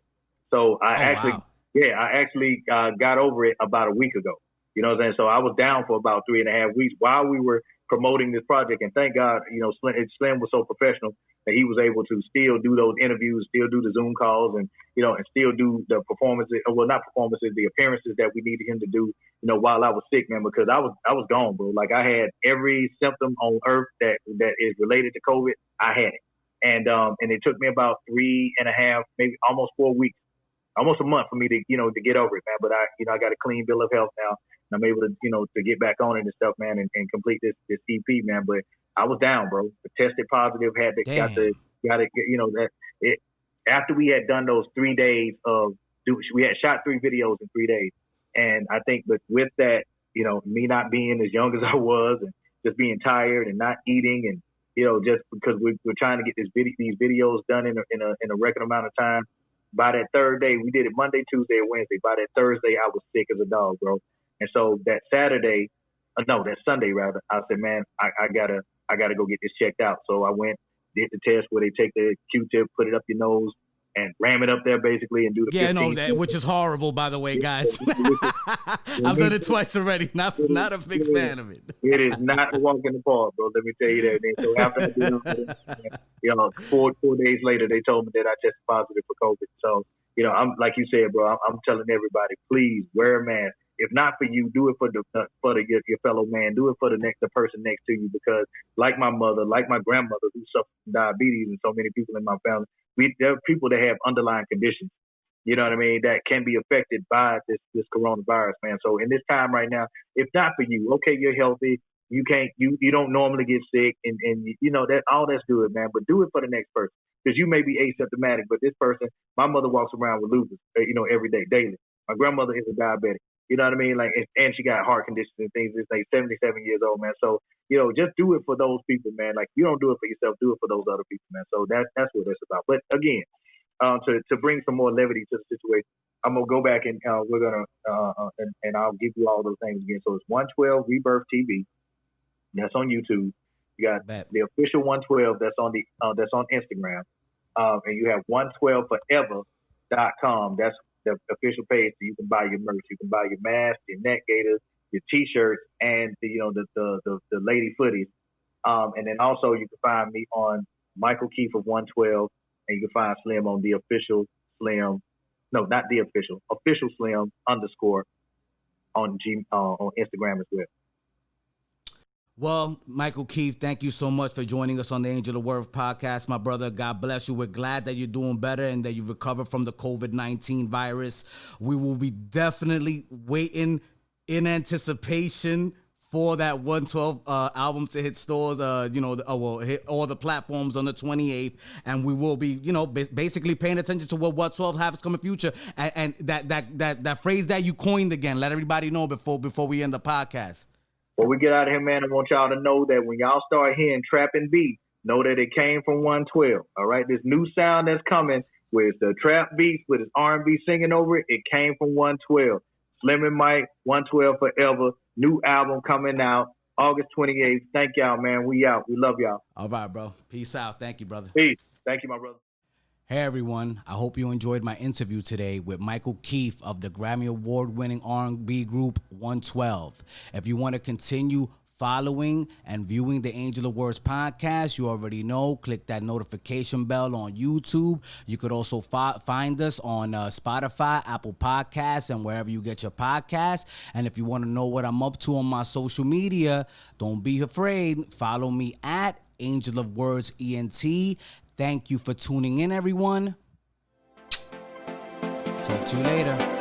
so I actually got over it about a week ago. You know what I'm saying? So I was down for about 3.5 weeks while we were promoting this project, and thank God, you know, Slim was so professional that he was able to still do those interviews, still do the Zoom calls, and, you know, and still do the performances, well, not performances, the appearances that we needed him to do, you know, while I was sick, man, because I was gone, bro. Like, I had every symptom on earth that is related to COVID. I had it. And it took me about 3.5, maybe almost 4 weeks, almost a month for me to, you know, to get over it, man. But I got a clean bill of health now, and I'm able to, you know, to get back on it and stuff, man, and complete this EP, man. But I was down, bro. Tested positive, got to, you know, that it. After we had done those 3 days we had shot 3 videos in 3 days, and I think, but with that, you know, me not being as young as I was, and just being tired and not eating, and, you know, just because we're trying to get these videos done in a record amount of time. By that third day, we did it Monday, Tuesday, and Wednesday. By that Thursday, I was sick as a dog, bro. And so that Sunday rather, I said, man, I gotta go get this checked out. So I went, did the test where they take the Q-tip, put it up your nose, and ram it up there basically and do the 15 that, which is horrible, by the way, guys. I've done it twice already. Not a big fan of it. It is not a walk in the park, bro. Let me tell you that. And so after I did it, you know, 4 days later, they told me that I tested positive for COVID. So, you know, I'm like you said, bro. I'm telling everybody, please wear a mask. If not for you, do it for your fellow man. Do it for the person next to you, because like my mother, like my grandmother who suffered from diabetes, and so many people in my family, there are people that have underlying conditions, you know what I mean, that can be affected by this coronavirus, man. So in this time right now, if not for you, okay, you're healthy, you don't normally get sick, and you know that all that's good, man. But do it for the next person, because you may be asymptomatic, but this person, my mother walks around with lupus, you know, every day, daily. My grandmother is a diabetic. You know what I mean? Like, and she got heart conditions and things. It's like 77 years old, man. So, you know, just do it for those people, man. Like, you don't do it for yourself, do it for those other people, man. So that's what it's about. But again, to bring some more levity to the situation, I'm gonna go back and we're gonna and I'll give you all those things again. So it's 112 Rebirth TV. That's on YouTube. You got the official 112 that's on Instagram, and you have 112forever.com. That's the official page, so you can buy your merch, you can buy your mask, your neck gaiters, your T-shirts, and the lady footies. And then also you can find me on Michael Keith of 112, and you can find Slim on the official Slim. No, not the official Slim _ on Instagram as well. Well, Michael Keith, thank you so much for joining us on the Angel of Worth podcast, my brother. God bless you. We're glad that you're doing better and that you recovered from the COVID-19 virus. We will be definitely waiting in anticipation for that 112 album to hit stores, hit all the platforms on the 28th, and we will be, you know, basically paying attention to what 112 has coming future, and that phrase that you coined again. Let everybody know before we end the podcast. Before we get out of here, man, I want y'all to know that when y'all start hearing trap and beat, know that it came from 112. All right, this new sound that's coming with the trap beats, with his R&B singing over it, it came from 112. Slim and Mike, 112 forever. New album coming out August 28th. Thank y'all, man. We out. We love y'all. All right, bro. Peace out. Thank you, brother. Peace. Thank you, my brother. Hey everyone, I hope you enjoyed my interview today with Michael Keith of the Grammy Award-winning R&B group 112. If you want to continue following and viewing the Angel of Words podcast, you already know, click that notification bell on YouTube. You could also find us on Spotify, Apple Podcasts, and wherever you get your podcasts. And if you want to know what I'm up to on my social media, don't be afraid. Follow me at Angel of Words ENT. Thank you for tuning in, everyone. Talk to you later.